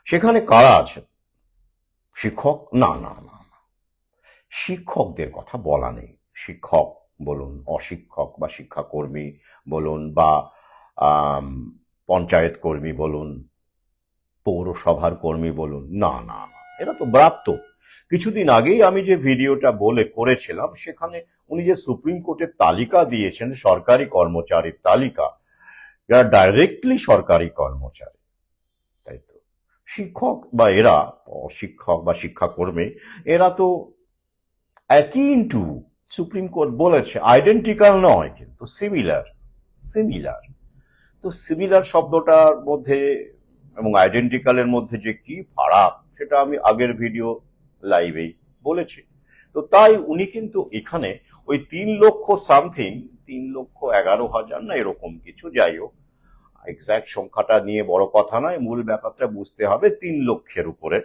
সেখানে কারা আছে? শিক্ষক? না না না, শিক্ষকদের কথা বলা নেই। শিক্ষক বলুন, অশিক্ষক বা শিক্ষাকর্মী বলুন, বা আম, পঞ্চায়েত কর্মী বলুন, পৌরসভার কর্মী বলুন, না না না, এরা তো ব্রাত্য। কিছুদিন আগেই আমি যে ভিডিওটা করেছিলাম, সেখানে উনি যে সুপ্রিম কোর্টের তালিকা দিয়েছেন, সরকারি কর্মচারীর তালিকা, যারা ডাইরেক্টলি সরকারি কর্মচারী, তাই তো শিক্ষক বা এরা, অশিক্ষক বা শিক্ষাকর্মী, এরা তো অ্যাকিন টু, সুপ্রিম কোর্ট বলেছে আইডেন্টিক্যাল নয়, কিন্তু সিমিলার। সিমিলার, তো সিমিলার শব্দটার মধ্যে এবং আইডেন্টিক্যালের মধ্যে যে কি ফারাক, সেটা আমি আগের ভিডিও লাইভেই বলেছি। তো তাই উনি কিন্তু এখানে ওই 3 লক্ষ সামথিং, 3,11,000 না এরকম কিছু, যাই হোক, এক্সাক্ট সংখ্যাটা নিয়ে বড় কথা নয়, মূল ব্যাপারটা বুঝতে হবে, 3 লক্ষের উপরে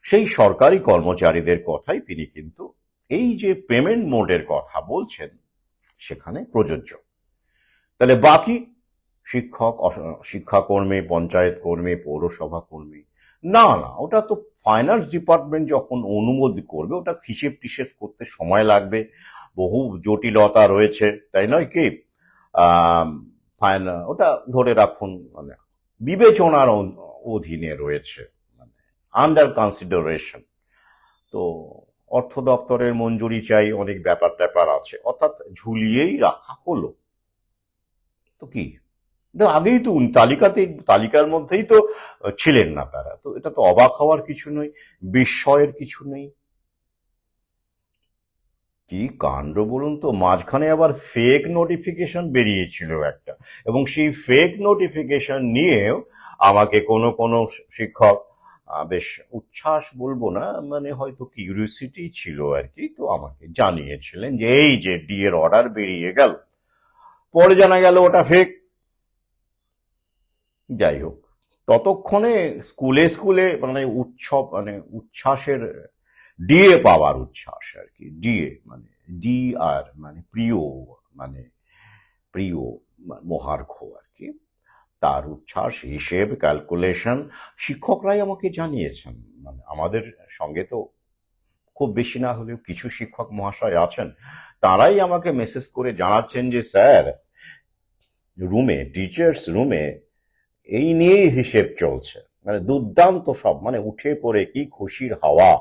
সেই সরকারি কর্মচারীদের কথাই তিনি কিন্তু এই যে পেমেন্ট মোডের কথা বলছেন সেখানে প্রযোজ্য। তাহলে বাকি শিক্ষক, শিক্ষাকর্মী, পঞ্চায়েত কর্মী, পৌরসভা কর্মী, না না, ওটা তো ফাইন্যান্স ডিপার্টমেন্ট যখন অনুমোদন করবে, ওটা হিসেব টিসেব করতে সময় লাগবে, বহু জটিলতা রয়েছে, তাই নয় কি? ওটা ধরে রাখুন, মানে বিবেচনার অধীনে রয়েছে, মানে আন্ডার কনসিডারেশন। তো অর্থ দপ্তরের মঞ্জুরি চাই, অনেক ব্যাপার ট্যাপার আছে, অর্থাৎ ঝুলিয়েই রাখা হলো। তো কি, এটা আগেই তো তালিকার মধ্যেই তো ছিলেন না তারা, তো এটা তো অবাক হওয়ার কিছু নয়, বিস্ময়ের কিছু নেই। কি কাণ্ড বলুন তো, মাঝখানে আবার ফেক নোটিফিকেশন বেরিয়েছিল একটা, এবং সেই ফেক নোটিফিকেশন নিয়েও আমাকে কোনো কোনো শিক্ষক বেশ উচ্ছ্বাস বলবো না, মানে হয়তো কিউরিওসিটি ছিল আর কি, তো আমাকে জানিয়েছিলেন যে এই যে ডি এর অর্ডার বেরিয়ে গেল, পরে জানা গেল ওটা ফেক। যাই হোক, ততক্ষণে স্কুলে স্কুলে মানে উৎসব, মানে উচ্ছ্বাসের, ডিএ পাওয়ার উচ্ছ্বাস আর কি, ডিএ মানে ডি আর মানে প্রিয়, মানে প্রিয়, মহার্ঘ আর কি, তার উচ্ছ্বাস, হিসেব, ক্যালকুলেশন শিক্ষকরাই আমাকে জানিয়েছেন। মানে আমাদের সঙ্গে তো খুব বেশি না হলেও কিছু শিক্ষক মহাশয় আছেন, তারাই আমাকে মেসেজ করে জানাচ্ছেন যে স্যার, রুমে, টিচার্স রুমে এই নিয়েই হিসেব চলছে, মানে দুর্দান্ত সব, মানে উঠে পড়ে কি খুশির হাওয়া।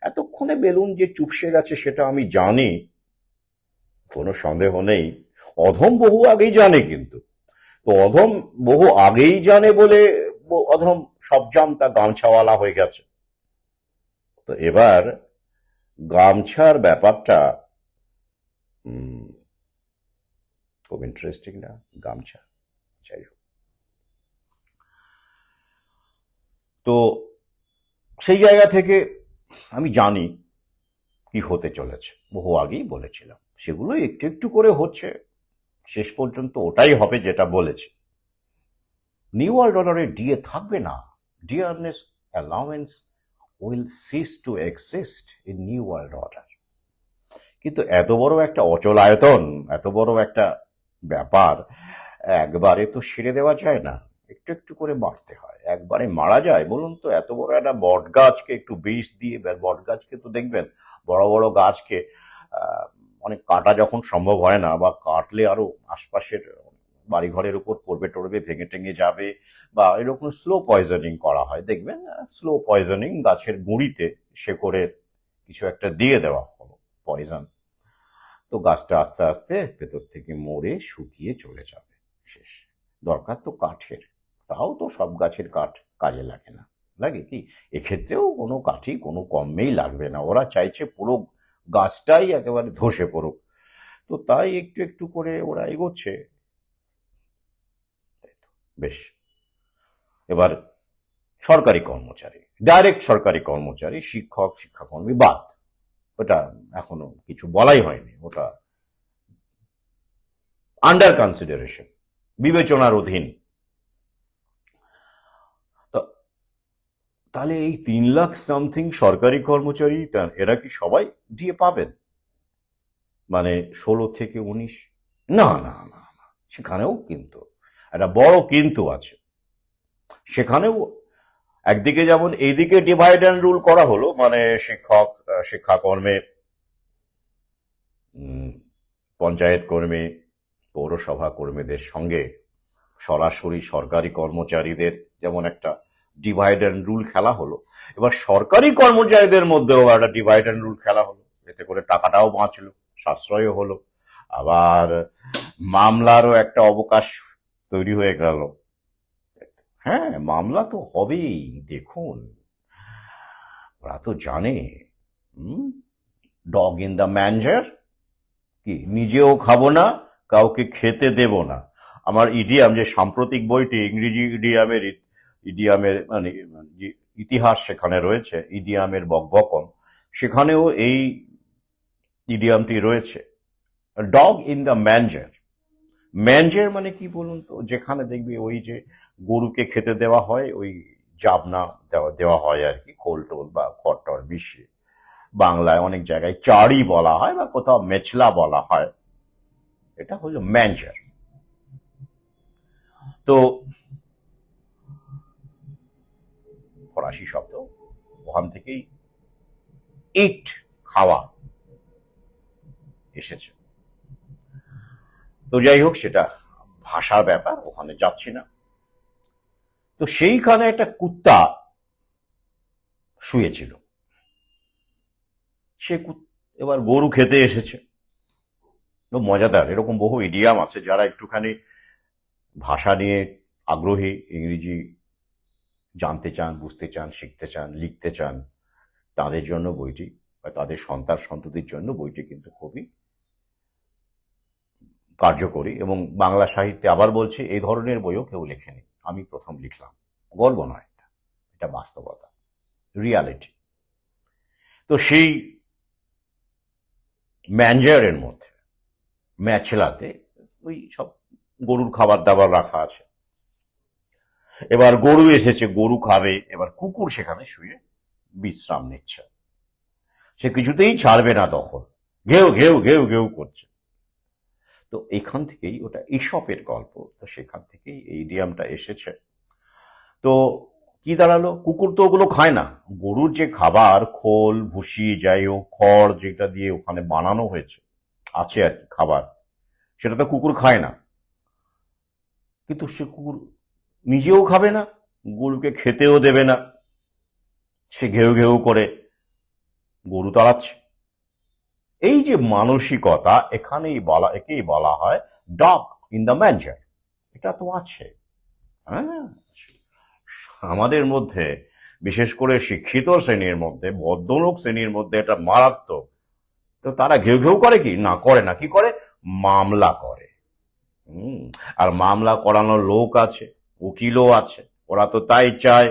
এতক্ষণে বেলুন যে চুপসে গেছে সেটা আমি জানি, কোনো সন্দেহ নেই। অধম বহু আগেই জানে, কিন্তু তো অধম বহু আগেই জানে বলে অধম সব জানতা গামছাওয়ালা হয়ে গেছে। তো এবার গামছার ব্যাপারটা খুব ইন্টারেস্টিং না, গামছা, যাই হোক। তো সেই জায়গা থেকে আমি জানি কি হতে চলেছে, বহু আগেই বলেছিলাম, সেগুলো একটু একটু করে হচ্ছে, শেষ পর্যন্ত ওটাই হবে যেটা বলেছি। নিউ ওয়ার্ল্ড অর্ডারে ডিএ থাকবে না, dearness allowance will cease to exist in new world order. কিন্তু এত বড় একটা অচলায়তন, এত বড় একটা ব্যাপার একবারে তো সেরে দেওয়া যায় না, একটু একটু করে বাড়তে হয়। একবারে মারা যায় বলুন তো? এত বড় একটা বট গাছকে একটু বিষ দিয়ে, বট গাছকে তো দেখবেন, বড় বড় গাছকে আহ, অনেক কাটা যখন সম্ভব হয় না, বা কাটলে আরো আশপাশের বাড়িঘরের উপর পড়বে টড়বে, ভেঙে টেঙে যাবে, বা এরকম স্লো পয়জনিং করা হয়, দেখবেন স্লো পয়জনিং, গাছের গুঁড়িতে শেকড়ের কিছু একটা দিয়ে দেওয়া হলো পয়জন, তো গাছটা আস্তে আস্তে ভেতর থেকে মরে শুকিয়ে চলে যাবে, শেষ। দরকার তো কাঠের, তাও তো সব গাছের কাঠ কাজে লাগে না, লাগে কি? এক্ষেত্রেও কোনো কাঠই কোনো কমেই লাগবে না, ওরা চাইছে পুরো গাছটাই একেবারে ধসে পড়ুক। তো তাই একটু একটু করে ওরা এগোচ্ছে। বেশ, এবার সরকারি কর্মচারী, ডাইরেক্ট সরকারি কর্মচারী, শিক্ষক শিক্ষাকর্মী বাদ, ওটা এখনো কিছু বলাই হয়নি, ওটা আন্ডার কনসিডারেশন, বিবেচনার অধীন। তো তাহলে এই 3 লাখ সামথিং সরকারি কর্মচারী এরা কি সবাই দিয়ে পাবেন? মানে 16 থেকে 19? না না না না, সেখানেও কিন্তু একটা বড় কিন্তু আছে। সেখানেও একদিকে যেমন এইদিকে ডিভাইড অ্যান্ড রুল করা হলো, মানে শিক্ষক শিক্ষাকর্মে, পঞ্চায়েত কর্মী, পৌরসভা কর্মীদের সঙ্গে সরাসরি সরকারি কর্মচারীদের যেমন একটা ডিভাইড অ্যান্ড রুল খেলা হলো, এবার সরকারি কর্মচারীদের মধ্যেও একটা ডিভাইড অ্যান্ড রুল খেলা হলো। এতে করে টাকাটাও বাঁচলো, সাশ্রয়ও হলো, আবার মামলারও একটা অবকাশ তৈরি হয়ে গেল। হ্যাঁ, মামলা তো হবেই। দেখুন, ওরা তো জানে ডগ ইন দ্য ম্যানজার, কি নিজেও খাবো না, কাউকে খেতে দেব না। আমার ইডিয়াম, যে সাম্প্রতিক বইটি ইংরেজি ইডিয়ামের মানে ইতিহাস সেখানে রয়েছে, ইডিয়ামের বকবকন, সেখানেও এই ইডিয়ামটি রয়েছে, ডগ ইন দ্য ম্যানজার। ম্যানজার মানে কি বলুন তো? যেখানে দেখবি ওই যে গরুকে খেতে দেওয়া হয়, ওই জাবনা দেওয়া হয় আর কি, খোল টোল বা খড়টর মিশিয়ে। বাংলায় অনেক জায়গায় চাড়ি বলা হয় বা কোথাও মেছলা বলা হয়, এটা হলো ম্যানজার। তো ফরাসি শব্দ, ওখান থেকেই ইট, খাওয়া, এসেছে। তো যাই হোক, সেটা ভাষার ব্যাপার, ওখানে যাচ্ছি না। তো সেইখানে একটা কুত্তা শুয়েছিল, সে এবার গরু খেতে এসেছে। তো মজাদার, এরকম বহু ইডিয়াম আছে, যারা একটুখানি ভাষা নিয়ে আগ্রহী, ইংরেজি জানতে চান, বুঝতে চান, শিখতে চান, লিখতে চান, তাদের জন্য বইটি, বা তাদের সন্তান সন্ততির জন্য বইটি কিন্তু খুবই কার্যকরী। এবং বাংলা সাহিত্যে, আবার বলছি, এই ধরনের বইও কেউ লেখেনি, আমি প্রথম লিখলাম। গল্প নয়, এটা বাস্তবতা, রিয়ালিটি। তো সেই ম্যানজারের মধ্যে, ম্যাচলাতে, ওই সব গরুর খাবার দাবার রাখা আছে। এবার গরু এসেছে, গরু খাবে, এবার কুকুর সেখানে শুয়ে বিশ্রাম নিচ্ছে। সে কিছুতেই ছাড়বে না, তখন ঘেউ ঘেউ ঘেউ ঘেউ করছে। তো এখান থেকেই, ওটা ইসপের গল্প, তো সেখান থেকেই এই ইডিয়ামটা এসেছে। তো কি দাঁড়ালো, কুকুর তো ওগুলো খায় না। গরুর যে খাবার, খোল ভুসি যাই হোক, খড় যেটা দিয়ে ওখানে বানানো হয়েছে আছে আর কি খাবার, সেটা তো কুকুর খায় না। কিন্তু সে কুকুর নিজেও খাবে না, গরুকে খেতেও দেবে না, সে ঘেউ ঘেউ করে গরু তাড়াচ্ছে। এই যে মানসিকতা, একেই বলা হয় ডগ ইন দ্য ম্যানজার। এটা তো আছে। হ্যাঁ, আমাদের মধ্যে, বিশেষ করে শিক্ষিত শ্রেণীর মধ্যে, ভদ্রলোক শ্রেণীর মধ্যে এটা মারাত্মক। তো তারা ঘেউ ঘেউ করে কি না, করে না, কি করে, মামলা করে। আর মামলা করানোর লোক আছে, উকিলও আছে, ওরা তো তাই চায়।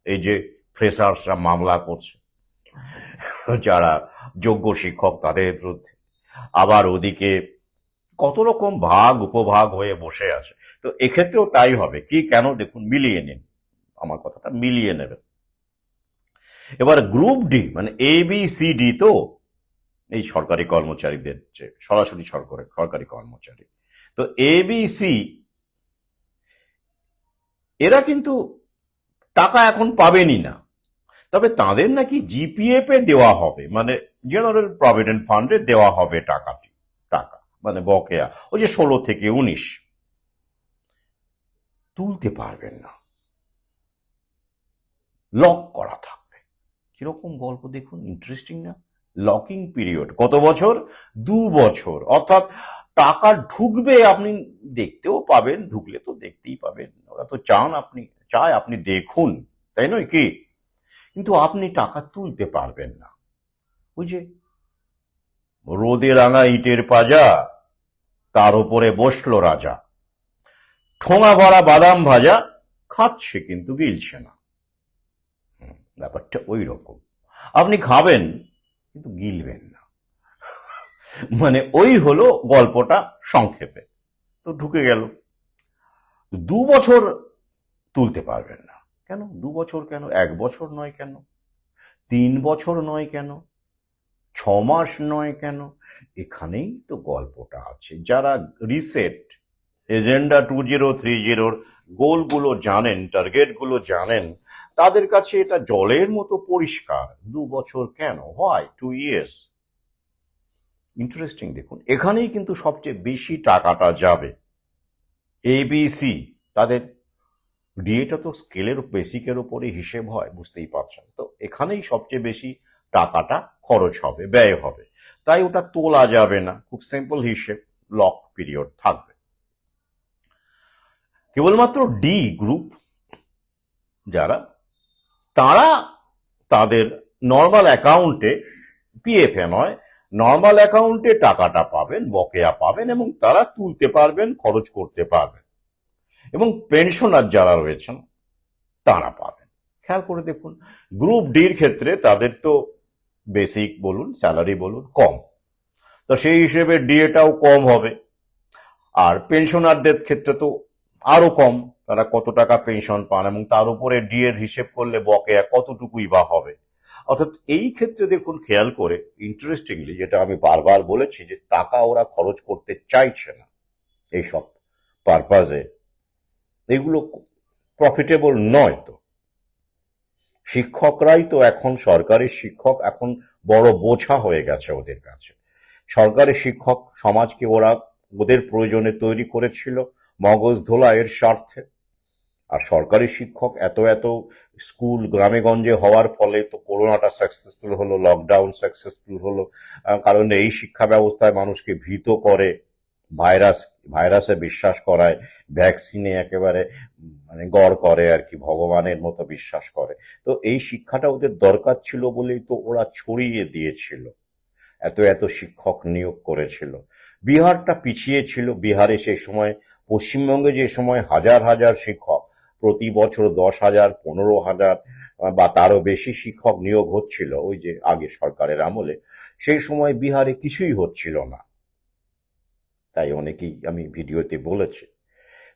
এই যে ফ্রেশার্সরা মামলা করছে, যারা যোগ্য শিক্ষক তাদের বিরুদ্ধে, আবার ওদিকে কত রকম ভাগ উপভাগ হয়ে বসে আছে। তো এক্ষেত্রেও তাই হবে কি, কেন, দেখুন, মিলিয়ে নিন, আমার কথাটা মিলিয়ে নেবেন। এবার গ্রুপ ডি, মানে এ বি সি ডি, তো এই সরকারি কর্মচারীদের, যে সরাসরি সরকারি কর্মচারী, তো এ বি সি, এরা কিন্তু টাকা এখন পাবেনই না। তবে তাদের নাকি জিপিএফ এ দেওয়া হবে, মানে জেনারেল প্রভিডেন্ট ফান্ডে দেওয়া হবে টাকা, মানে বকেয়া, ওই যে 16 থেকে 19, তুলতে পারবেন না, লক করা থাকবে। কিরকম গল্প দেখুন, ইন্টারেস্টিং না? লকিং পিরিয়ড কত বছর? 2 বছর। অর্থাৎ টাকা ঢুকবে, আপনি দেখতেও পাবেন, ঢুকলে তো দেখতেই পাবেন, ওরা তো চায় আপনি দেখুন, তাই নয় কি? কিন্তু আপনি টাকা তুলতে পারবেন না। ওই যে রোদে রাঙা ইটের পাজা, তার উপরে বসলো রাজা, ঠোঙা ভরা বাদাম ভাজা, খাচ্ছে কিন্তু গিলছে না। ব্যাপারটা ওই রকম, আপনি খাবেন কিন্তু গিলবেন না। মানে ওই হলো গল্পটা সংক্ষেপে। তো ঢুকে গেল, 2 বছর তুলতে পারবেন না। কেন 2 বছর, কেন 1 বছর নয়, কেন 3 বছর নয়, কেন 6 মাস নয়, কেন? এখানেই তো গল্পটা আছে। যারা রিসেট এজেন্ডা 2030 গোলগুলো জানেন, টার্গেটগুলো জানেন, তাদের কাছে এটা জলের মতো পরিষ্কার। 2 বছর কেন, হোয়াই 2 ইয়ার্স? ইন্টারেস্টিং। দেখুন, এখানেই কিন্তু সবচেয়ে বেশি টাকাটা যাবে। এবিসি, তাদের ডিএটা তো স্কেলের বেসিকের উপরে হিসেব হয়, বুঝতেই পারছেন তো। এখানেই সবচেয়ে বেশি টাকাটা খরচ হবে, ব্যয় হবে। তাই ওটা তোলা যাবে না, খুব সিম্পল হিসেব, লক পিরিয়ড থাকবে। কেবলমাত্র ডি গ্রুপ যারা, তারা তাদের নর্মাল অ্যাকাউন্টে, পিএফএ নয়, নর্মাল অ্যাকাউন্টে টাকাটা পাবেন, বকেয়া পাবেন, এবং তারা তুলতে পারবেন, খরচ করতে পারবেন। এবং পেনশনার যারা রয়েছেন তারা পাবেন। খেয়াল করে দেখুন, গ্রুপ ডির ক্ষেত্রে তাদের তো বেসিক বলুন, স্যালারি বলুন, কম, তো সেই হিসেবে ডিএটাও কম হবে। আর পেনশনারদের ক্ষেত্রে তো আরো কম, তারা কত টাকা পেনশন পান, এবং তার উপরে ডিএর হিসেব করলে বকেয়া কতটুকুই বা হবে। অর্থাৎ এই ক্ষেত্রে দেখুন, খেয়াল করে ইন্টারেস্টিংলি, যেটা আমি বারবার বলেছি, যে টাকা ওরা খরচ করতে চাইছে না এইসব পারপাজে, এগুলো প্রফিটেবল নয়। তো শিক্ষকরাই তো এখন, সরকারি শিক্ষক এখন বড় বোঝা হয়ে গেছে ওদের কাছে। সরকারি শিক্ষক সমাজকে ওরা ওদের প্রয়োজনে তৈরি করেছিল, মগজ ধোলাইয়ের স্বার্থে। আর সরকারি শিক্ষক এত এত স্কুল গ্রামে গঞ্জে হওয়ার ফলে তো করোনাটা সাকসেসফুল হলো, লকডাউন সাকসেসফুল হলো। কারণ এই শিক্ষা ব্যবস্থায় মানুষকে ভীত করে, ভাইরাসে বিশ্বাস করায়, ভ্যাকসিনে একেবারে মানে গড় করে আর কি, ভগবানের মতো বিশ্বাস করে। তো এই শিক্ষাটা ওদের দরকার ছিল বলেই তো ওরা ছড়িয়ে দিয়েছিল, এত এত শিক্ষক নিয়োগ করেছিল। বিহারটা পিছিয়ে ছিল। বিহারে সেই সময়, পশ্চিমবঙ্গে যে সময় হাজার হাজার শিক্ষক প্রতি বছর 10,000, 15,000 বা তারও বেশি শিক্ষক নিয়োগ হচ্ছিল ওই যে আগে সরকারের আমলে, সেই সময় বিহারে কিছুই হচ্ছিল না। তাই অনেকেই আমি ভিডিওতে বলেছি।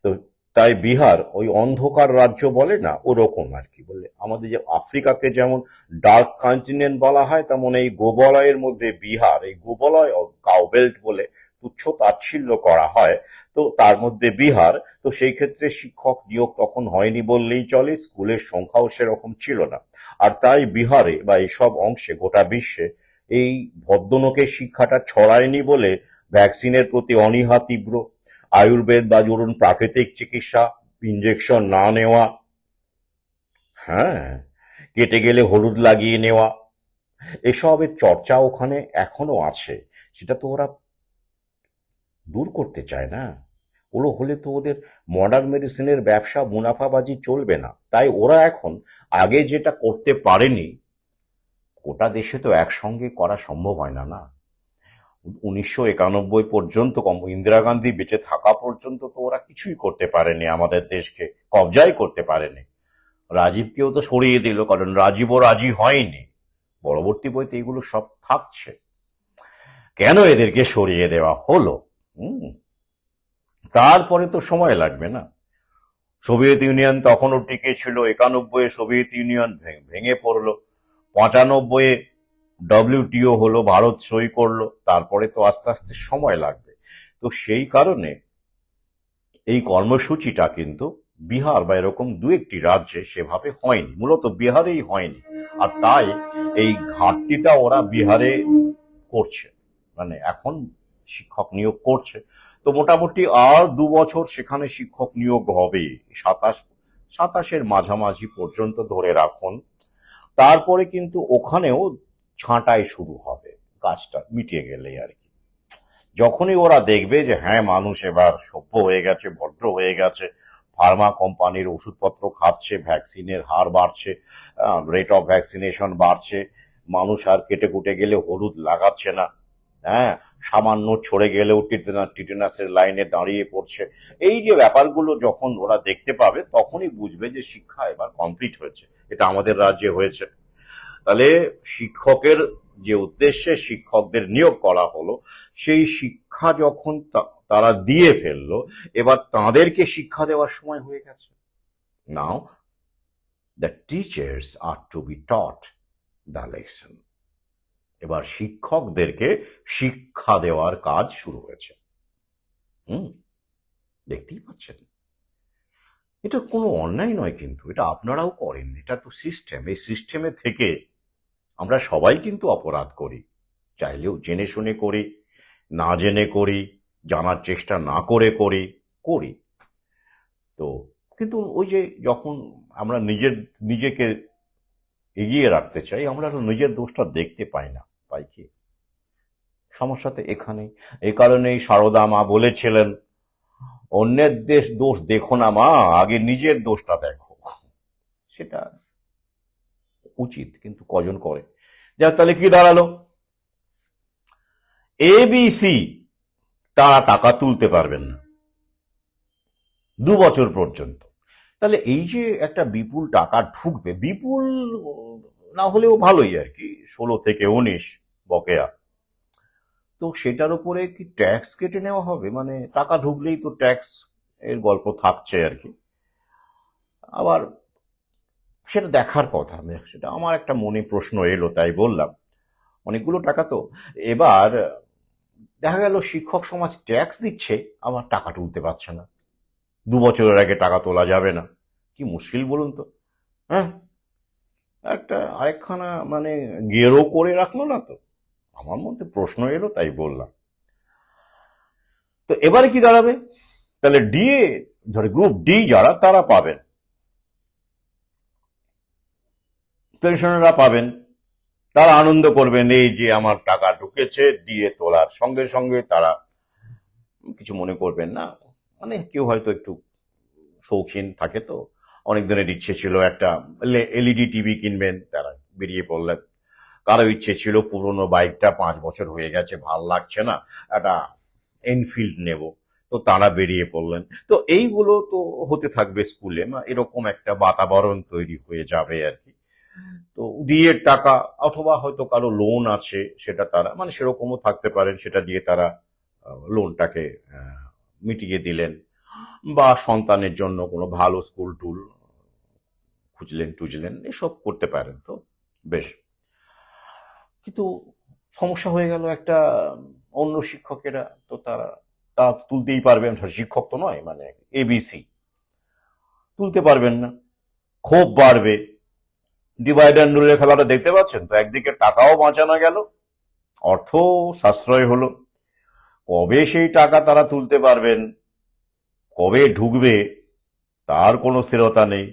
তো তাই বিহার ওই অন্ধকার রাজ্য বলে না, ওরকম আর কি। বলে আমাদের যে আফ্রিকাকে যেমন ডার্ক কন্টিনেন্ট বলা হয়, তেমন এই গোবলয়ের মধ্যে বিহার, এই গোবলয় কাউবেল্ট বলে তুচ্ছ তাচ্ছিল্য করা হয়। তো তার মধ্যে বিহার, তো সেই ক্ষেত্রে শিক্ষক নিয়োগ তখন হয়নি বললেই চলে, স্কুলের সংখ্যাও সেরকম ছিল না। আর তাই বিহারে বা এইসব অংশে, গোটা বিশ্বে এই ভদ্রলোকের শিক্ষাটা ছড়ায়নি বলে ভ্যাকসিনের প্রতি অনীহা তীব্র। আয়ুর্বেদ বা ধরুন প্রাকৃতিক চিকিৎসা, ইঞ্জেকশন না নেওয়া, হ্যাঁ, কেটে গেলে হলুদ লাগিয়ে নেওয়া, এসবের চর্চা ওখানে এখনো আছে। সেটা তো ওরা দূর করতে চায় না। ওগুলো হলে তো ওদের মডার্ন মেডিসিনের ব্যবসা, মুনাফাবাজি চলবে না। তাই ওরা এখন আগে যেটা করতে পারেনি, গোটা দেশে তো একসঙ্গে করা সম্ভব হয় না। 1991 পর্যন্ত, ইন্দিরা গান্ধী বেঁচে থাকা পর্যন্ত তো ওরা কিছুই করতে পারেনি, আমাদের দেশকে কবজাই করতে পারেনি। রাজীবকেও তো সরিয়ে দিল, কারণ রাজীবও রাজি হয়নি। পরবর্তী বইতে এগুলো সব থাকছে, কেন এদেরকে সরিয়ে দেওয়া হলো। তারপরে তো সময় লাগবে না। সোভিয়েত ইউনিয়ন তখনও টিকে ছিল, 91-এ সোভিয়েত ইউনিয়ন ভেঙে পড়লো, 95-এ ডব্লিউটিও হলো, ভারত সই করলো, তারপরে তো আস্তে আস্তে সময় লাগবে। তো সেই কারণে এই কর্মসূচিটা কিন্তু বিহার বা এরকম দু একটি রাজ্যে সেভাবে হয়নি, মূলত বিহারেই হয়নি। আর তাই এই ঘাটতিটা ওরা বিহারে করছে, মানে এখন শিক্ষক নিয়োগ করছে। তো মোটামুটি আর 2 বছর সেখানে শিক্ষক নিয়োগ হবে, 27-এর মাঝামাঝি পর্যন্ত ধরে রাখুন। তারপরে কিন্তু ওখানেও ছাঁটাই শুরু হবে, কাজটা মিটিয়ে গেলে আর কি। যখনই ওরা দেখবে যে হ্যাঁ, মানুষ এবার সভ্য হয়ে গেছে, ভদ্র হয়ে গেছে, ফার্মা কোম্পানির ওষুধপত্র খাচ্ছে, ভ্যাকসিনের হার বাড়ছে, রেট অফ ভ্যাকসিনেশন বাড়ছে, মানুষ আর কেটে কুটে গেলে হলুদ লাগাচ্ছে না, হ্যাঁ, সামান্য ছড়ে গেলেও টিটেনাসের লাইনে দাঁড়িয়ে পড়ছে। এই যে ব্যাপারগুলো যখন ওরা দেখতে পাবে তখনই বুঝবে যে শিক্ষা এবার কমপ্লিট হয়েছে। এটা আমাদের রাজ্যে হয়েছে। তাহলে শিক্ষকের যে উদ্দেশ্যে শিক্ষকদের নিয়োগ করা হলো, সেই শিক্ষা যখন তারা দিয়ে ফেললো, এবার তাদেরকে শিক্ষা দেওয়ার সময় হয়ে গেছে। Now the teachers are to be taught the lesson. এবার শিক্ষকদেরকে শিক্ষা দেওয়ার কাজ শুরু হয়েছে। দেখতেই পাচ্ছেন, এটা কোনো অন্যায় নয়, কিন্তু এটা আপনারাও করেন, এটা তো সিস্টেম। এই সিস্টেমে থেকে আমরা সবাই কিন্তু অপরাধ করি, চাইলেও জেনে শুনে করি, না জেনে করি, জানার চেষ্টা না করে করি। তো কিন্তু ওই যে যখন আমরা নিজেকে এগিয়ে রাখতে চাই, আমরা তো নিজের দোষটা দেখতে পাই না। পাই কি? সমস্যা তো এখানেই। এই কারণেই সারদা মা বলেছিলেন, অন্যের দোষ দেখো না মা, আগে নিজের দোষটা দেখো। সেটা উচিত, কিন্তু কজন করে? তাহলে কি দাঁড়ালো? এবিসি তারা টাকা তুলতে পারবেন না 2 বছর পর্যন্ত। তাহলে এই যে একটা বিপুল টাকা ঢুকবে, বিপুল না হলেও ভালোই আর কি, 16 থেকে 19 বকেয়া, তো সেটার উপরে কি ট্যাক্স কেটে নেওয়া হবে? মানে টাকা ঢুকলেই তো ট্যাক্স এর গল্প থাকছে আর কি। আবার সেটা দেখার কথা, সেটা আমার একটা মনে প্রশ্ন এলো, তাই বললাম। অনেকগুলো টাকা তো। এবার দেখা গেল শিক্ষক সমাজ ট্যাক্স দিচ্ছে, আবার টাকা তুলতে পারছে না, 2 বছরের আগে টাকা তোলা যাবে না। কি মুশকিল বলুন তো? হ্যাঁ, একটা আরেকখানা মানে গেরো করে রাখলো না তো? আমার মধ্যে প্রশ্ন এলো, তাই বললাম। তো এবারে কি দাঁড়াবে? তাহলে ডিএ, ধরে গ্রুপ ডি যারা, তারা পাবেন, পেনশনাররা পাবেন, তারা আনন্দ করবেন, এই যে আমার টাকা ঢুকেছে। ডিএ তোলার সঙ্গে সঙ্গে তারা কিছু মনে করবেন না। মানে কেউ হয়তো একটু শৌখিন থাকে, তো অনেক দিনের ইচ্ছে ছিল একটা এলইডি টিভি কিনবেন, তারা বেরিয়ে পড়লেন। কারো ইচ্ছে ছিল পুরনো বাইকটা 5 বছর হয়ে গেছে, ভাল লাগছে না, একটা এনফিল্ড নেব, তো তারা বেরিয়ে পড়লেন। তো এইগুলো তো হতে থাকবে স্কুলে, এরকম একটা বাতাবরণ তৈরি হয়ে যাবে আর কি। তো দিয়ে টাকা, অথবা হয়তো কারো লোন আছে, সেটা তারা মানে সেরকমও থাকতে পারেন, সেটা দিয়ে তারা লোনটাকে মিটিয়ে দিলেন, বা সন্তানের জন্য কোনো ভালো স্কুল টুল খুঁজলেন, এসব করতে পারেন। তো বেশ, কিন্তু সমস্যা হয়ে গেল একটা, অন্য শিক্ষকেরা তো তারা তা তুলতেই পারবেন, শিক্ষক তো নয়, মানে এবিসি তুলতে পারবেন না। ক্ষোভ বাড়বে। ডিভাইড অ্যান্ড রুলের খেলাটা দেখতে পাচ্ছেন তো, একদিকে টাকাও বাঁচানো গেল, অর্থ সাশ্রয় হলো। কবে সেই টাকা তারা তুলতে পারবেন, কবে ঢুকবে, তার কোনো স্থিরতা নেই।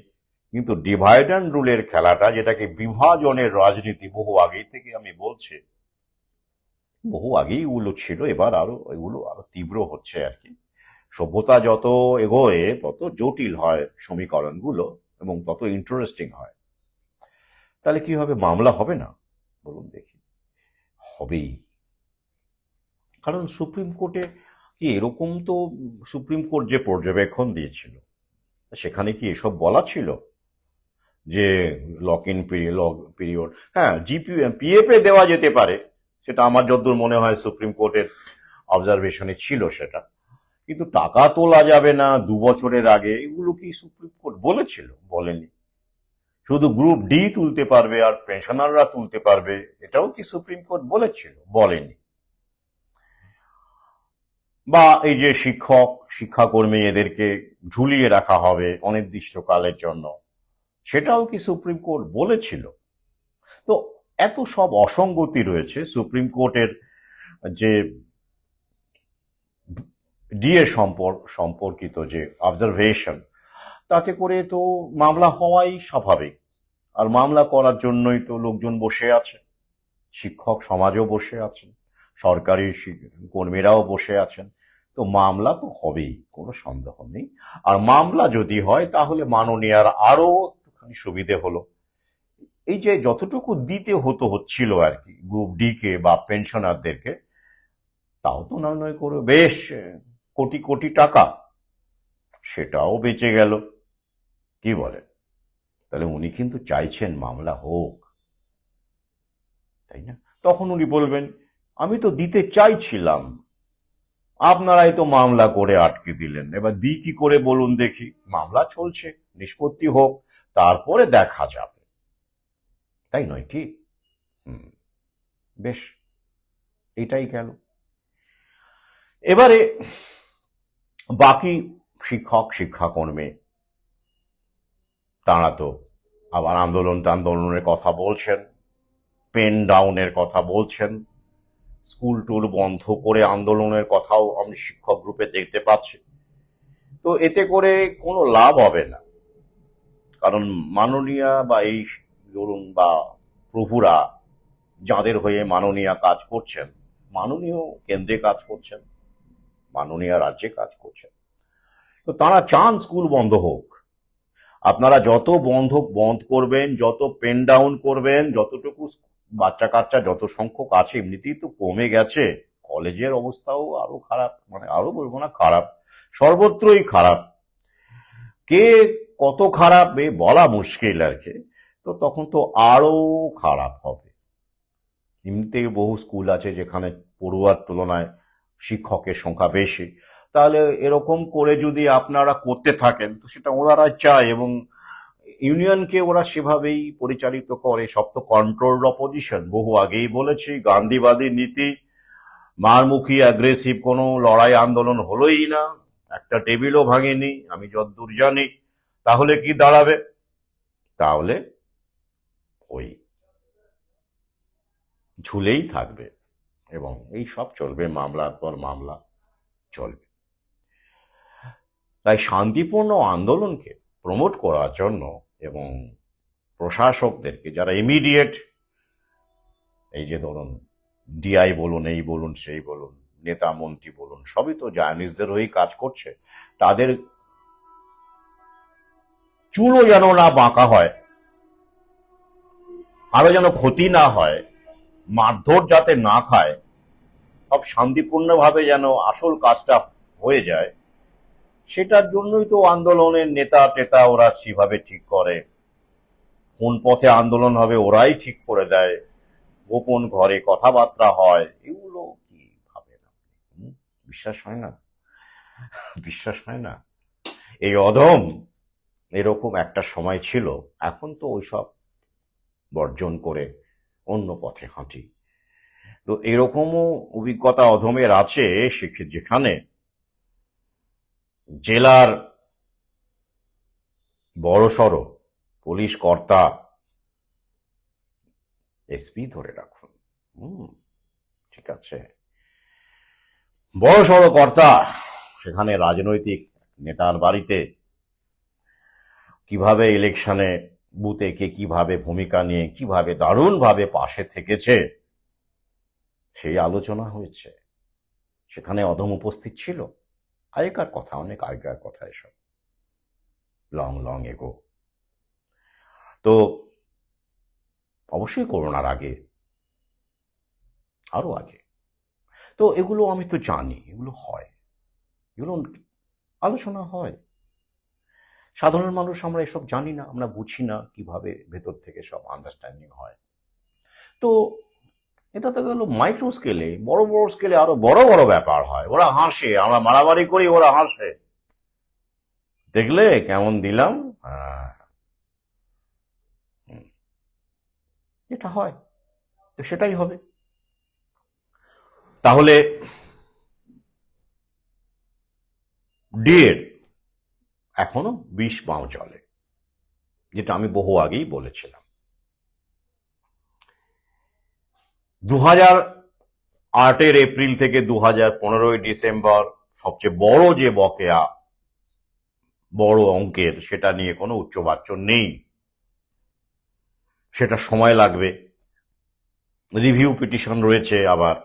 কিন্তু ডিভাইড অ্যান্ড রুলের খেলাটা, যেটাকে বিভাজনের রাজনীতি বহু আগেই থেকে আমি বলছি, বহু আগেই এগুলো ছিল, এবার আরো এগুলো আরো তীব্র হচ্ছে আর কি। সভ্যতা যত এগোয় তত জটিল হয় সমীকরণগুলো, এবং তত ইন্টারেস্টিং হয়। তাহলে কি হবে? মামলা হবে না? বলুন দেখি। হবেই। কারণ সুপ্রিম কোর্টে কি এরকম তো, সুপ্রিম কোর্ট যে পর্যবেক্ষণ দিয়েছিল, সেখানে কি এসব বলা ছিল যে লক ইন পিরিয়ড, হ্যাঁ পিএফে দেওয়া যেতে পারে, সেটা আমার যতদূর মনে হয় সুপ্রিম কোর্টের অবজারভেশনে ছিল সেটা, কিন্তু টাকা তোলা যাবে না 2 বছরের আগে, এগুলো কি সুপ্রিম কোর্ট বলেছিল? বলেনি। শুধু গ্রুপ ডি তুলতে পারবে আর পেনশনাররা তুলতে পারবে, এটাও কি সুপ্রিম কোর্ট বলেছিল? বলেনি। বা এই যে শিক্ষাকর্মী, এদেরকে ঝুলিয়ে রাখা হবে অনির্দিষ্টকালের জন্য, সেটাও কি সুপ্রিম কোর্ট বলেছিল? তো এত সব অসঙ্গতি রয়েছে সুপ্রিম কোর্টের যে ডিএ সম্পর্কিত যে অবজারভেশন, তাতে করে তো মামলা হওয়াই স্বাভাবিক। আর মামলা করার জন্যই তো লোকজন বসে আছে, শিক্ষক সমাজও বসে আছেন, সরকারি কর্মীরাও বসে আছেন। তো মামলা তো হবেই, কোনো সন্দেহ নেই। আর মামলা যদি হয়, তাহলে মাননীয়ার আরো একটুখানি সুবিধে হলো। এই যে যতটুকু দিতে হচ্ছিল আর কি গ্রুপ ডি কে বা পেনশনারদেরকে, তাও তো নয় নয় করে বেশ কোটি কোটি টাকা, সেটাও বেঁচে গেল। কি বলেন? তাহলে উনি কিন্তু চাইছেন মামলা হোক, তাই না? তখন উনি বলবেন, আমি তো দিতে চাইছিলাম, আপনারাই তো মামলা করে আটকে দিলেন, এবার দি কি করে বলুন দেখি? মামলা চলছে, নিষ্পত্তি হোক, তারপরে দেখা যাবে, তাই নয় কি? হুম, বেশ, এটাই গেল। এবারে বাকি শিক্ষক শিক্ষাকর্মী, তারা তো আবার আন্দোলনের কথা বলছেন, পেন ডাউনের কথা বলছেন, স্কুল টুল বন্ধ করে আন্দোলনের কথাও আমি শিক্ষক গ্রুপে দেখতে পাচ্ছি। তো এতে করে কোনো লাভ হবে না, কারণ মাননীয়া বা এই ধরুন বা প্রভুরা যাদের হয়ে মাননীয়া কাজ করছেন, মাননীয় কেন্দ্রে কাজ করছেন, মাননীয় রাজ্যে কাজ করছেন, তো তারা চান স্কুল বন্ধ হোক। আপনারা যত বন্ধ করবেন, যত পেন ডাউন করবেন, যতটুকু বাচ্চা কাচ্চা যত সংখ্যক আছে, এমনিতেই তো কমে গেছে, কলেজের অবস্থাও আরো খারাপ, মানে আরো বলবো না খারাপ, সর্বত্রই খারাপ, কে কত খারাপ বলা মুশকিল আর কি। তো তখন তো আরো খারাপ হবে। এমনিতেই বহু স্কুল আছে যেখানে পড়ুয়ার তুলনায় শিক্ষকের সংখ্যা বেশি, তাহলে এরকম করে যদি আপনারা করতে থাকেন, তো সেটা ওনারা চায় এবং ইউনিয়নকে ওরা সেভাবেই পরিচালিত করে। সব তো কন্ট্রোলড অপোজিশন, বহু আগেই বলেছি, গান্ধীবাদী নীতি, মারমুখী অ্যাগ্রেসিভ কোনো লড়াই আন্দোলন হলোই না, একটা টেবিলও ভাঙেনি আমি যতদূর জানি। তাহলে কি দাঁড়াবে? তাহলে ওই ঝুলেই থাকবে এবং এই সব চলবে, মামলার পর মামলা চলবে। তাই শান্তিপূর্ণ আন্দোলনকে প্রমোট করার জন্য এবং প্রশাসকদেরকে, যারা ইমিডিয়েট, এই যে ধরুন ডিআই বলুন, এই বলুন সেই বলুন, নেতা মন্ত্রী বলুন, সবই তো জায়নিস্টদের হয়েই কাজ করছে, তাদের চুলও যেন না বাঁকা হয়, আরো যেন ক্ষতি না হয়, মারধর যাতে না খায়, সব শান্তিপূর্ণভাবে যেন আসল কাজটা হয়ে যায়, সেটার জন্যই তো আন্দোলনের নেতা টেতা ওরা সেভাবে ঠিক করে, কোন পথে আন্দোলন হবে ওরাই ঠিক করে দেয়, গোপন ঘরে কথাবার্তা হয়, এগুলো কি ভাবে না? বিশ্বাস হয় না? বিশ্বাস হয় না? এই অধম এরকম একটা সময় ছিল, এখন তো ওইসব বর্জন করে অন্য পথে হাঁটি। তো এরকমও অভিজ্ঞতা অধমের আছে, যেখানে জেলার বড়সড় পুলিশ কর্তা, এসপি ধরে রাখুন, ঠিক আছে, বড়সড় কর্তা, সেখানে রাজনৈতিক নেতার বাড়িতে কিভাবে ইলেকশনে বুথে কে কিভাবে ভূমিকা নিয়ে কিভাবে দারুণভাবে পাশে থেকেছে, সেই আলোচনা হয়েছে। সেখানে অধম উপস্থিত ছিল। আগেকার কথা, অনেক আগেকার কথা এসব, লং লং এগো। তো অবশ্যই করোনার আগে, আরো আগে, তো এগুলো আমি তো জানি, এগুলো হয়, এগুলো আলোচনা হয়। সাধারণ মানুষ আমরা এসব জানি না, আমরা বুঝি না কিভাবে ভেতর থেকে সব আন্ডারস্ট্যান্ডিং হয়। তো এটা তো গেল মাইক্রো স্কেলে, বড় বড় স্কেলে আরো বড় বড় ব্যাপার হয়, ওরা হাসে, আমরা মারামারি করি, ওরা হাসে, দেখলে কেমন দিলাম। এটা হয়, তো সেটাই হবে। তাহলে ডিএর এখনো 20 পাও চলে, যেটা আমি বহু আগেই বলেছিলাম। 2008 এপ্রিল থেকে 2015 ডিসেম্বর সবচেয়ে বড় যে বকেয়া, বড় অঙ্কের, সেটা নিয়ে কোনো উচ্চবাচ্য নেই, সেটা সময় লাগবে, রিভিউ পিটিশন রয়েছে আবার।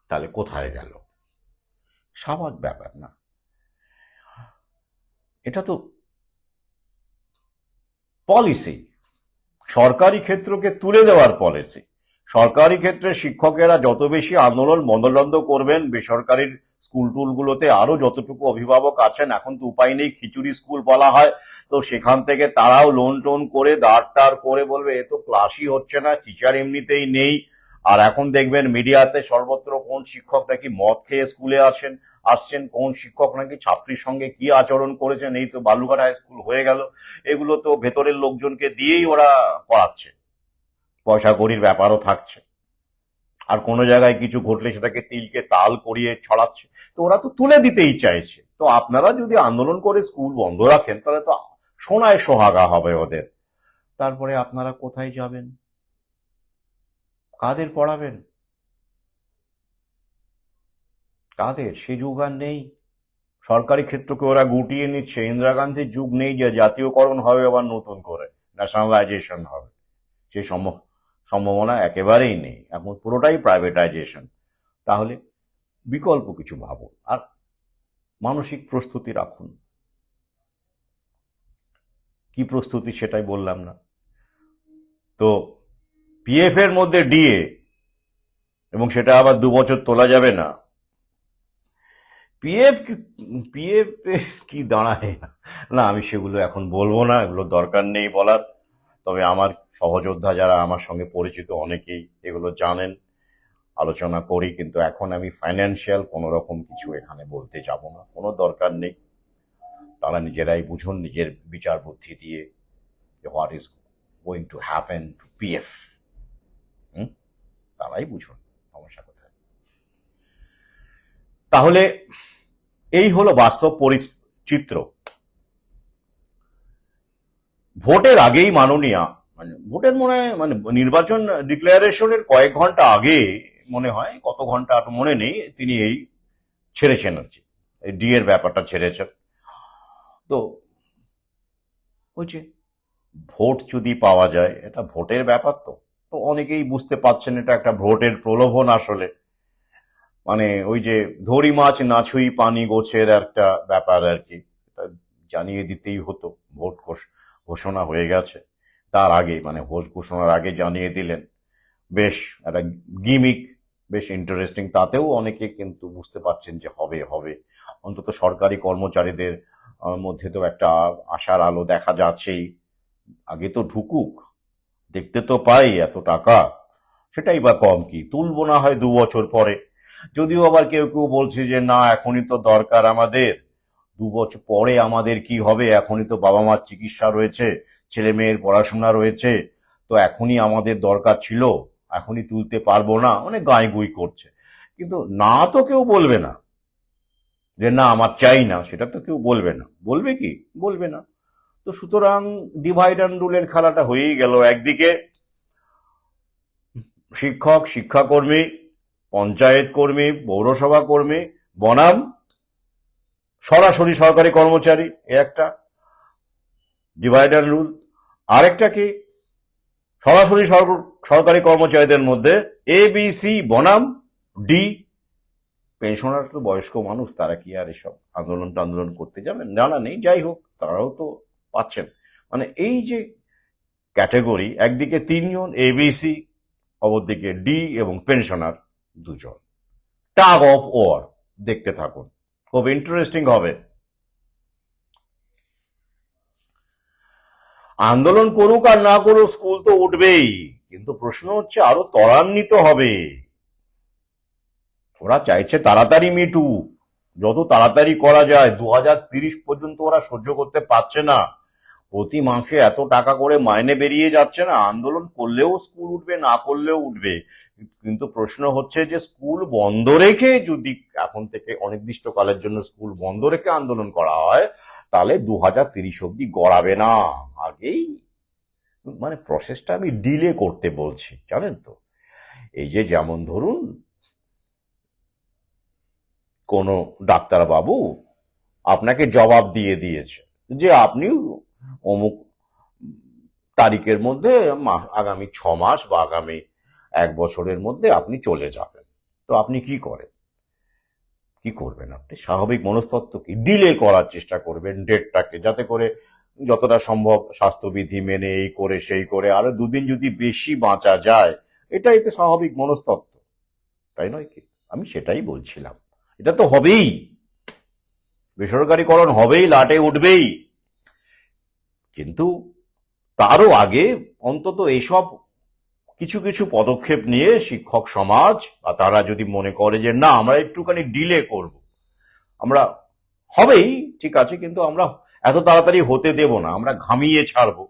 তাহলে কোথায় গেল? স্বাভাবিক ব্যাপার না, এটা তো পলিসি, সরকারি ক্ষেত্রকে তুলে দেওয়ার পলিসি, সরকারি ক্ষেত্রে শিক্ষকেরা যত বেশি আন্দোলন বন্ধ করবেন, বেসরকারি স্কুল টুলগুলোতে আরো যতটুকু অভিভাবক আছেন, এখন তো উপায় নেই, খিচুড়ি স্কুল বলা হয়, তো সেখান থেকে তারাও লোন টোন করে দাঁড় টার করে বলবে এ তো ক্লাসই হচ্ছে না, টিচার এমনিতেই নেই। আর এখন দেখবেন মিডিয়াতে সর্বত্র কোন শিক্ষক নাকি মদ খেয়ে স্কুলে আসছেন, কোন শিক্ষক নাকি ছাত্রীর সঙ্গে কি আচরণ করেছেন, এই তো বালুঘাট হাই স্কুল হয়ে গেল, এগুলো তো ভেতরের লোকজনকে দিয়েই ওরা করাচ্ছে, পয়সা কড়ির ব্যাপারও থাকছে। আর কোনো জায়গায় কিছু ঘটলে সেটাকে তিলকে তাল করিয়ে ছড়াচ্ছে, তো ওরা তো তুলে দিতেই চাইছে। তো আপনারা যদি আন্দোলন করে স্কুল বন্ধ রাখেন তাহলে তো সোনায় সোহাগা হবে ওদের। তারপরে আপনারা কোথায় যাবেন, কাদের পড়াবেন, কাদের? সে যুগ আর নেই। সরকারি ক্ষেত্রকে ওরা গুটিয়ে নিচ্ছে। ইন্দিরা গান্ধীর যুগ নেই যে জাতীয়করণ হবে আবার নতুন করে, ন্যাশনালাইজেশন হবে, সে সম্ভাবনা একেবারেই নেই। এখন পুরোটাই প্রাইভেটাইজেশন। তাহলে বিকল্প কিছু ভাবুন আর মানসিক প্রস্তুতি রাখুন। কি প্রস্তুতি সেটাই বললাম না। তো পিএফ এর মধ্যে ডিএ, এবং সেটা আবার 2 বছর তোলা যাবে না। পিএফ পিএফ কি দাঁড়ায় না, আমি সেগুলো এখন বলবো না, এগুলো দরকার নেই বলার। তবে আমার সহযোদ্ধা যারা আমার সঙ্গে পরিচিত অনেকেই এগুলো জানেন, আলোচনা করি, কিন্তু এখন আমি ফাইন্যান্সিয়াল কোনো রকম কিছু এখানে বলতে যাব না, কোনো দরকার নেই। তারা নিজেরাই বুঝুন নিজের বিচার বুদ্ধি দিয়ে what is going to happen to PF, তারাই বুঝুন সমস্যা কোথায়। তাহলে এই হলো বাস্তব চিত্র। ভোটের আগেই মাননীয়া, মানে ভোটের মানে নির্বাচন ডিক্লারেশনের কয়েক ঘন্টা আগে, মনে হয় কত ঘন্টা আর মনে নেই, তিনি এই ছেড়েছেন আর কি, এই ডি এর ব্যাপারটা ছেড়েছেন। তো ওই যে ভোট যদি পাওয়া যায়, এটা ভোটের ব্যাপার, তো তো অনেকেই বুঝতে পারছেন এটা একটা ভোটের প্রলোভন আসলে। মানে ওই যে ধরি মাছ না ছুঁই পানি গোছের একটা ব্যাপার আর কি, এটা জানিয়ে দিতেই হতো। ভোট ঘোষণা হয়ে গেছে, তার আগে মানে ভোট ঘোষণার আগে জানিয়ে দিলেন, বেশ একটা গিমিক, বেশ ইন্টারেস্টিং। তাতেও অনেকে কিন্তু বুঝতে পারছেন যে হবে হবে, অন্তত সরকারি কর্মচারীদের মধ্যে তো একটা আশার আলো দেখা যাচ্ছেই। আগে তো ঢুকুক, দেখতে তো পাই এত টাকা, সেটাই বা কম কি, তুলবো না হয় 2 বছর পরে। যদিও আবার কেউ কেউ বলছে যে না এখনই তো দরকার আমাদের, 2 বছর পরে আমাদের কি হবে, এখনই তো বাবা মার চিকিৎসা রয়েছে, ছেলে মেয়ের পড়াশোনা রয়েছে, তো এখনই আমাদের দরকার ছিল, এখনই তুলতে পারবো না, অনেক গাঁই করছে। কিন্তু না তো কেউ বলবে না যে না আমার চাই না, সেটা তো কেউ বলবে না। বলবে কি? বলবে না। তো সুতরাং ডিভাইড অ্যান্ড রুলের খেলাটা হয়েই গেল। একদিকে শিক্ষক, শিক্ষাকর্মী, পঞ্চায়েত কর্মী, পৌরসভা কর্মী বনাম সরাসরি সরকারি কর্মচারী, এ একটা ডিভাইড অ্যান্ড রুল। আরেকটা কি, সরাসরি সরকারি কর্মচারীদের মধ্যে এ বি সি বনাম ডি। পেনশনার তো বয়স্ক মানুষ, তারা কি আর এসব আন্দোলন করতে যাবেন? জানা নেই, যাই হোক তারাও তো পাচ্ছেন। মানে এই যে ক্যাটেগরি, একদিকে 3 জন এবিসি, অপরদিকে ডি, এবং পেনশনার 2 জন। টাগ অফ ওয়ার, দেখতে থাকুন, খুব ইন্টারেস্টিং হবে। আন্দোলন করুক আর না করুক, স্কুল তো উঠবেই, কিন্তু প্রশ্ন হচ্ছে আরো ত্বরান্বিত হবে। ওরা চাইছে তাড়াতাড়ি মিটুক, যত তাড়াতাড়ি করা যায়। 2030 পর্যন্ত ওরা সহ্য করতে পারছে না। প্রতি মাসে এত টাকা করে মাইনে বেরিয়ে যাচ্ছে না, আন্দোলন করলেও স্কুল উঠবে, না করলেও উঠবে। কিন্তু প্রশ্ন হচ্ছে যে স্কুল বন্ধ রেখে যদি এখন থেকে অনির্দিষ্টকালের জন্য স্কুল বন্ধ রেখে আন্দোলন করা হয়, তাহলে 2030 অব্দি গড়াবে না। আগেই মানে প্রসেসটা আমি ডিলে করতে বলছি, জানেন তো। এই যে যেমন ধরুন কোনো ডাক্তারবাবু আপনাকে জবাব দিয়ে দিয়েছে যে আপনি অমুক তারিখের মধ্যে, আগামী 6 মাস বা আগামী 1 বছরের মধ্যে আপনি চলে যাবেন। তো আপনি কি করেন? কি করবেন? আপনি স্বাভাবিক মনস্তত্ত্ব কি, ডিলে করার চেষ্টা করবেন ডেটটাকে, যাতে করে যতটা সম্ভব স্বাস্থ্যবিধি মেনে এই করে সেই করে আরো 2 দিন যদি বেশি বাঁচা যায়, এটাই তো স্বাভাবিক মনস্তত্ত্ব, তাই নয় কি? আমি সেটাই বলছিলাম, এটা তো হবেই, বেসরকারীকরণ হবেই, লাটে উঠবেই, কিন্তু তারও আগে অন্তত এইসব কিছু কিছু পদক্ষেপ নিয়ে শিক্ষক সমাজ বা তারা যদি মনে করে যে না আমরা একটুখানি ডিলে করব, আমরা হবেই ঠিক আছে, কিন্তু আমরা এত তাড়াতাড়ি হতে দেব না, আমরা ঘামিয়ে ছাড়বো,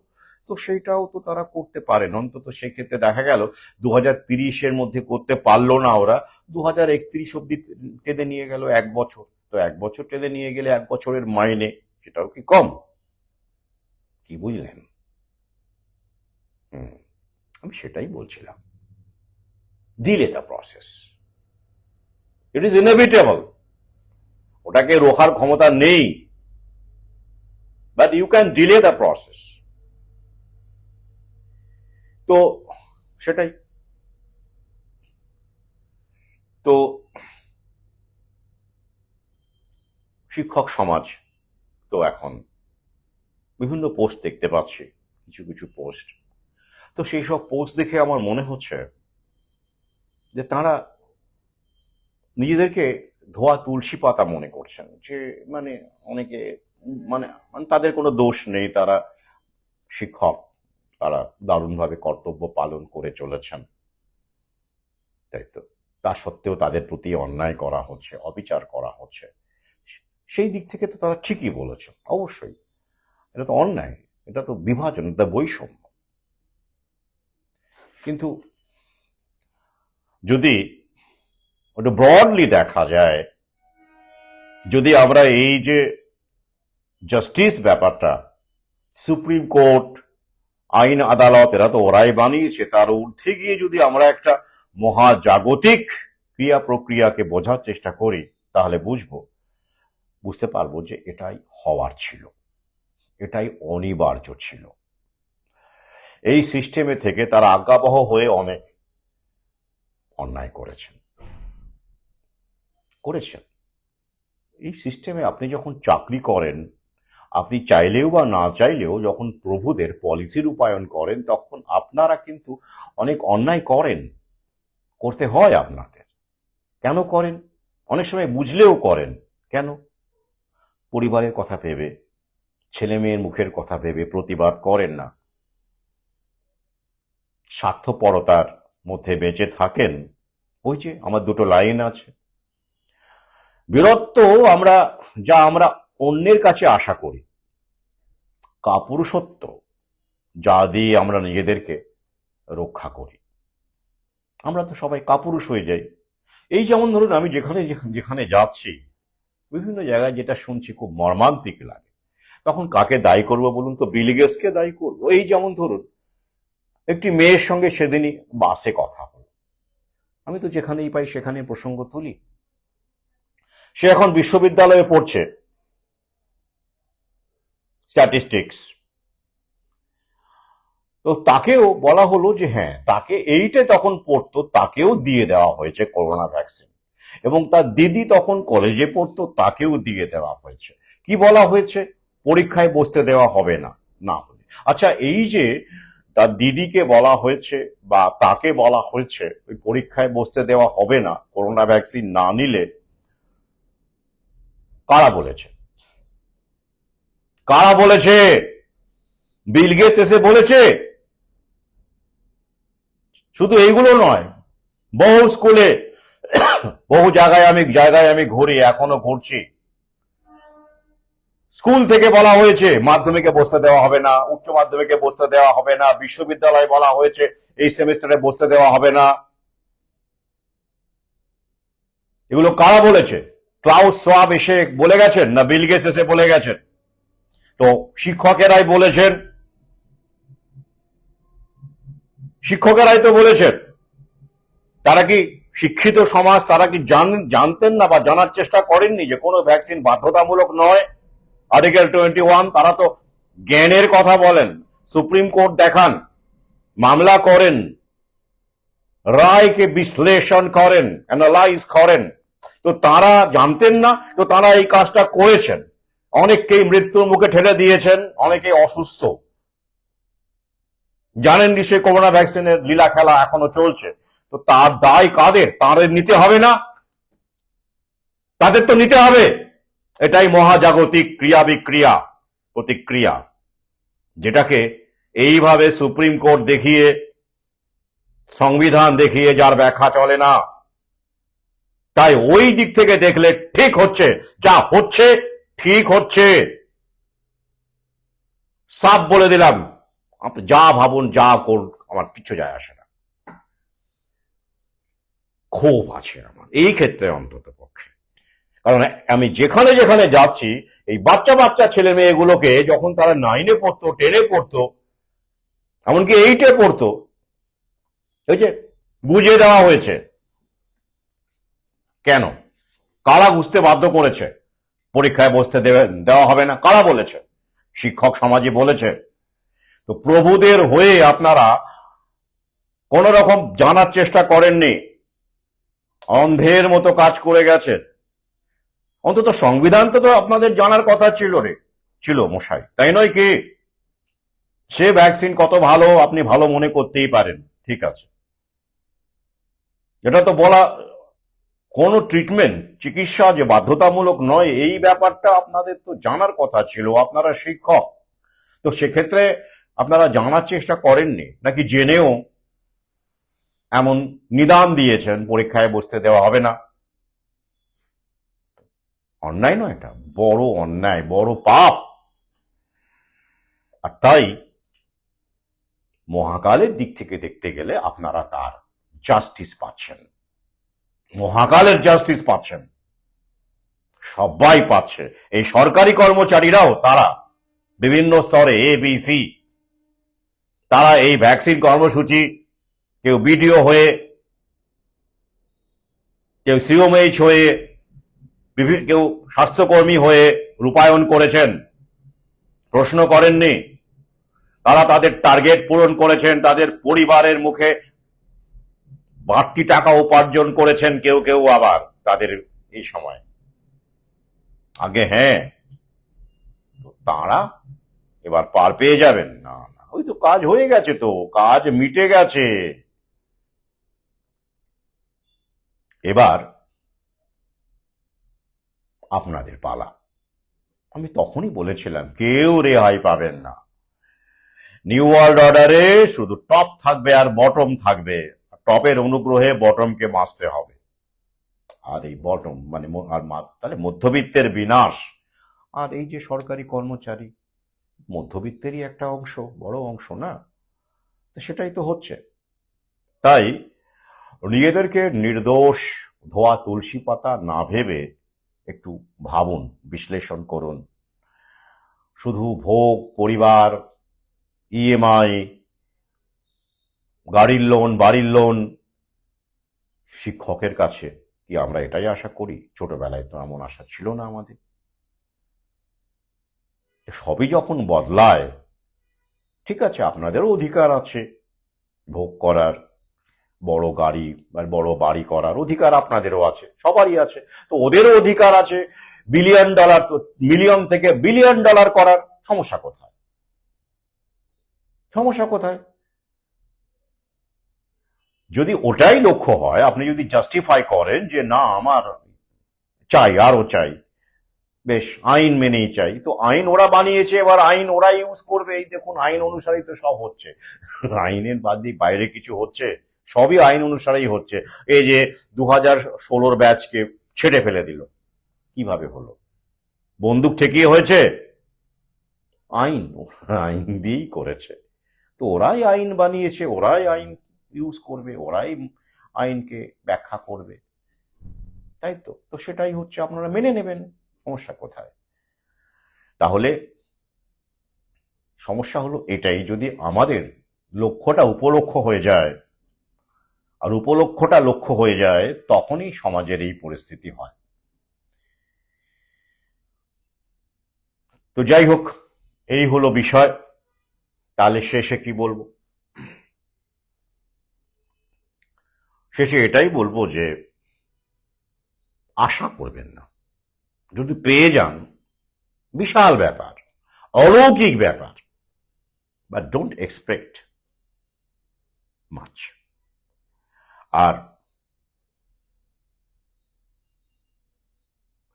তো সেইটাও তো তারা করতে পারেন। অন্তত সেক্ষেত্রে দেখা গেল 2030-এর মধ্যে করতে পারলো না ওরা, 2031 অব্দি টেনে নিয়ে গেল 1 বছর, তো 1 বছর টেনে নিয়ে গেলে 1 বছরের মাইনে সেটাও কি কম? কি বুঝলেন? আমি সেটাই বলছিলাম, delay the process, it is inevitable, ওটাকে রোখার ক্ষমতা নেই, but you can delay the process. তো সেটাই তো, শিক্ষক সমাজ তো এখন বিভিন্ন পোস্ট দেখতে পাচ্ছি, কিছু কিছু পোস্ট, তো সেই সব পোস্ট দেখে আমার মনে হচ্ছে যে তারা নিজেদেরকে ধোয়া তুলসী পাতা মনে করছেন, যে মানে অনেকে মানে মানে তাদের কোনো দোষ নেই, তারা শিক্ষক, তারা দারুণভাবে কর্তব্য পালন করে চলেছেন, তাই তো, তা সত্ত্বেও তাদের প্রতি অন্যায় করা হচ্ছে, অবিচার করা হচ্ছে, সেই দিক থেকে তো তারা ঠিকই বলেছেন, অবশ্যই এটা তো অন্যায়, এটা তো বিভাজন, এটা বৈষম্য। কিন্তু যদি ওটা ব্রডলি দেখা যায়, যদি আমরা এই যে জাস্টিস ব্যাপারটা, সুপ্রিম কোর্ট, আইন আদালত, এরা তো ওরাই বানিয়েছে, তার ঊর্ধ্বে গিয়ে যদি আমরা একটা মহাজাগতিক ক্রিয়া প্রক্রিয়াকে বোঝার চেষ্টা করি, তাহলে বুঝতে পারবো যে এটাই হওয়ার ছিল, এটাই অনিবার্য ছিল। এই সিস্টেমে থেকে তারা আজ্ঞাবহ হয়ে অনেক অন্যায় করেছেন। এই সিস্টেমে আপনি যখন চাকরি করেন, আপনি চাইলেও বা না চাইলেও যখন প্রভুদের পলিসি রূপায়ণ করেন, তখন আপনারা কিন্তু অনেক অন্যায় করতে হয় আপনাদের। কেন করেন? অনেক সময় বুঝলেও করেন। কেন? পরিবারের কথা ভেবে, ছেলে মেয়ের মুখের কথা ভেবে প্রতিবাদ করেন না, স্বার্থপরতার মধ্যে বেঁচে থাকেন। ওই যে আমার দুটো লাইন আছে, বীরত্ব আমরা অন্যের কাছে আশা করি, কাপুরুষত্ব যা দিয়ে আমরা নিজেদেরকে রক্ষা করি। আমরা তো সবাই কাপুরুষ হয়ে যাই। এই যেমন ধরুন, আমি যেখানে যেখানে যাচ্ছি, বিভিন্ন জায়গায় যেটা শুনছি খুব মর্মান্তিক লাগে, তখন কাকে দায়ী করবো বলুন তো? বিল গেটসকে দায়ী করবো? এই যেমন ধরুন, একটি মেয়ের সঙ্গে সেদিনই বাসে কথা হলো, আমি তো যেখানেই পাই সেখানে প্রসঙ্গ তুলি। সে এখন বিশ্ববিদ্যালয়ে পড়ছে, স্ট্যাটিস্টিক্স, তো তাকেও বলা হলো যে হ্যাঁ, তাকে এইটে তখন পড়তো, তাকেও দিয়ে দেওয়া হয়েছে করোনা ভ্যাকসিন, এবং তার দিদি তখন কলেজে পড়তো, তাকেও দিয়ে দেওয়া হয়েছে। কি বলা হয়েছে? পরীক্ষায় বসতে দেওয়া হবে না, না হলে। আচ্ছা, এই যে তার দিদিকে বলা হয়েছে বা তাকে বলা হয়েছে ওই পরীক্ষায় বসতে দেওয়া হবে না করোনা ভ্যাকসিন না নিলে, কারা বলেছে? কারা বলেছে? বিল গেটস এসে বলেছে? শুধু এইগুলো নয়, বহু স্কুলে, বহু জায়গায় আমি ঘুরি, এখনো ঘুরছি, স্কুল থেকে বলা হয়েছে মাধ্যমিকে বসতে দেওয়া হবে না, উচ্চ মাধ্যমিকে বসতে দেওয়া হবে না, বিশ্ববিদ্যালয়ে বলা হয়েছে এই সেমিস্টারে বসতে দেওয়া হবে না। এগুলো কারা বলেছে? ক্লাউস সোয়াব এসে বলে গেছেন, না বিল গেটস এসে বলে গেছেন? তো শিক্ষকেরাই বলেছেন, শিক্ষকেরাই তো বলেছেন। তারা কি শিক্ষিত সমাজ, তারা কি জানতেন না বা জানার চেষ্টা করেননি যে কোনো ভ্যাকসিন বাধ্যতামূলক নয়? আর্টিকেল 21, তারা তো জ্ঞানের কথা বলেন, সুপ্রিম কোর্ট দেখান, মামলা করেন, রায়কে বিশ্লেষণ করেন, অ্যানালাইজ করেন, তো তারা জানতেন না? তো তারা এই কাজটা করেছেন, অনেককেই মৃত্যুর মুখে ঠেলে দিয়েছেন, অনেকে অসুস্থ। জানেন নিশ্চয়ই করোনা ভ্যাকসিনের লীলা খেলা এখনো চলছে। তো তার দায় কাদের? তাদের নিতে হবে না? তাদের তো নিতে হবে। এটাই মহাজাগতিক ক্রিয়া বিক্রিয়া প্রতিক্রিয়া, যেটাকে এইভাবে সুপ্রিম কোর্ট দেখিয়ে, সংবিধান দেখিয়ে যার ব্যাখ্যা চলে না। তাই ওই দিক থেকে দেখলে ঠিক হচ্ছে, যা হচ্ছে ঠিক হচ্ছে। সাফ বলে দিলাম, আপনি যা ভাবুন যা করুন, আমার কিছু যায় আসে না। ক্ষোভ আছে আমার এই ক্ষেত্রে অন্তত পক্ষে, কারণ আমি যেখানে যেখানে যাচ্ছি এই বাচ্চা বাচ্চা ছেলে মেয়েগুলোকে যখন তারা 9-এ পড়তো, 10-এ পড়তো, এমনকি 8-এ পড়তো, ওই যে বুঝিয়ে দেওয়া হয়েছে। কেন? কারা বুঝতে বাধ্য করেছে? পরীক্ষায় বসতে দেওয়া হবে না কারা বলেছে? শিক্ষক সমাজই বলেছে। তো প্রভুদের হয়ে আপনারা কোন রকম জানার চেষ্টা করেননি, অন্ধের মতো কাজ করে গেছেন। অন্তত সংবিধান তো আপনাদের জানার কথা ছিল মশাই, তাই নয় কি? সে ভ্যাকসিন কত ভালো আপনি ভালো মনে করতেই পারেন, ঠিক আছে, এটা তো বলা, কোন ট্রিটমেন্ট চিকিৎসা যে বাধ্যতামূলক নয় এই ব্যাপারটা আপনাদের তো জানার কথা ছিল, আপনারা শিক্ষক। তো সেক্ষেত্রে আপনারা জানার চেষ্টা করেননি, নাকি জেনেও এমন নিদান দিয়েছেন পরীক্ষায় বসতে দেওয়া হবে না? অন্যায় নয়? এটা বড় অন্যায়, বড় পাপ। আর তাই মহাকালের দিক থেকে দেখতে গেলে আপনারা তার জাস্টিস পাচ্ছেন, মহাকালের জাস্টিস পাচ্ছেন, সবাই পাচ্ছে। এই সরকারি কর্মচারীরাও, তারা বিভিন্ন স্তরে ABC, তারা এই ভ্যাকসিন কর্মসূচি, কেউ বিডিও হয়ে, কেউ CMH হয়ে, কেউ স্বাস্থ্যকর্মী হয়ে রূপায়ণ করেছেন, প্রশ্ন করেননি। তারা তাদের টার্গেট পূরণ করেছেন, তাদের পরিবারের মুখে বাড়তি টাকা উপার্জন করেছেন, কেউ কেউ আবার তাদের এই সময় আগে। হ্যাঁ, তারা এবার পার পেয়ে যাবেন না? না, ওই তো কাজ হয়ে গেছে, তো কাজ মিটে গেছে। এবার আপনাদের পালা। আমি তখনই বলেছিলাম কেউ রেহাই পাবেন না। নিউ ওয়ার্ল্ড অর্ডারে শুধু টপ থাকবে আর বটম থাকবে, টপের অনুগ্রহে বটমকে বাঁচতে হবে। আর এই বটম মানে তাহলে মধ্যবিত্তের বিনাশ। আর এই যে সরকারি কর্মচারী, মধ্যবিত্তেরই একটা অংশ, বড় অংশ না? তো সেটাই তো হচ্ছে। তাই নিজেদেরকে নির্দোষ ধোয়া তুলসী পাতা না ভেবে একটু ভাবুন, বিশ্লেষণ করুন। শুধু ভোগ, পরিবার, EMI, গাড়ির লোন, বাড়ির লোন, শিক্ষকের কাছে কি আমরা এটাই আশা করি? ছোটবেলায় তো এমন আশা ছিল না আমাদের। সবই যখন বদলায়, ঠিক আছে, আপনাদেরও অধিকার আছে ভোগ করার, বড় গাড়ি বা বড় বাড়ি করার অধিকার আপনাদেরও আছে, সবারই আছে। তো ওদেরও অধিকার আছে $1 বিলিয়ন, মিলিয়ন থেকে $1 বিলিয়ন করার। সমস্যা কোথায়? সমস্যা কোথায়? যদি ওটাই লক্ষ্য হয়, আপনি যদি জাস্টিফাই করেন যে না আমার চাই, আরো চাই, বেশ আইন মেনেই চাই, তো আইন ওরা বানিয়েছে, এবার আইন ওরা ইউজ করবে। এই দেখুন, আইন অনুসারেই তো সব হচ্ছে। আইনের বাইরে কিছু হচ্ছে? সবই আইন অনুসারেই হচ্ছে। এই যে 2016 ব্যাচকে ছেড়ে ফেলে দিল, কিভাবে হলো? বন্দুক ঠেকিয়ে হয়েছে? আইন, আইন দিয়েই করেছে। তো ওরাই আইন বানিয়েছে, ওরাই আইন ইউজ করবে, ওরাই আইনকে ব্যাখ্যা করবে, তাই তো? তো সেটাই হচ্ছে, আপনারা মেনে নেবেন। সমস্যা কোথায়? তাহলে সমস্যা হলো এটাই, যদি আমাদের লক্ষ্যটা উপলক্ষ্য হয়ে যায়, আর উপলক্ষ্যটা লক্ষ্য হয়ে যায়, তখনই সমাজের এই পরিস্থিতি হয়। তো যাই হোক, এই হলো বিষয়। তাহলে শেষে কি বলবো? শেষে এটাই বলবো যে আশা করবেন না। যদি পেয়ে যান, বিশাল ব্যাপার, অলৌকিক ব্যাপার, বাট ডোন্ট এক্সপেক্ট মাছ। আর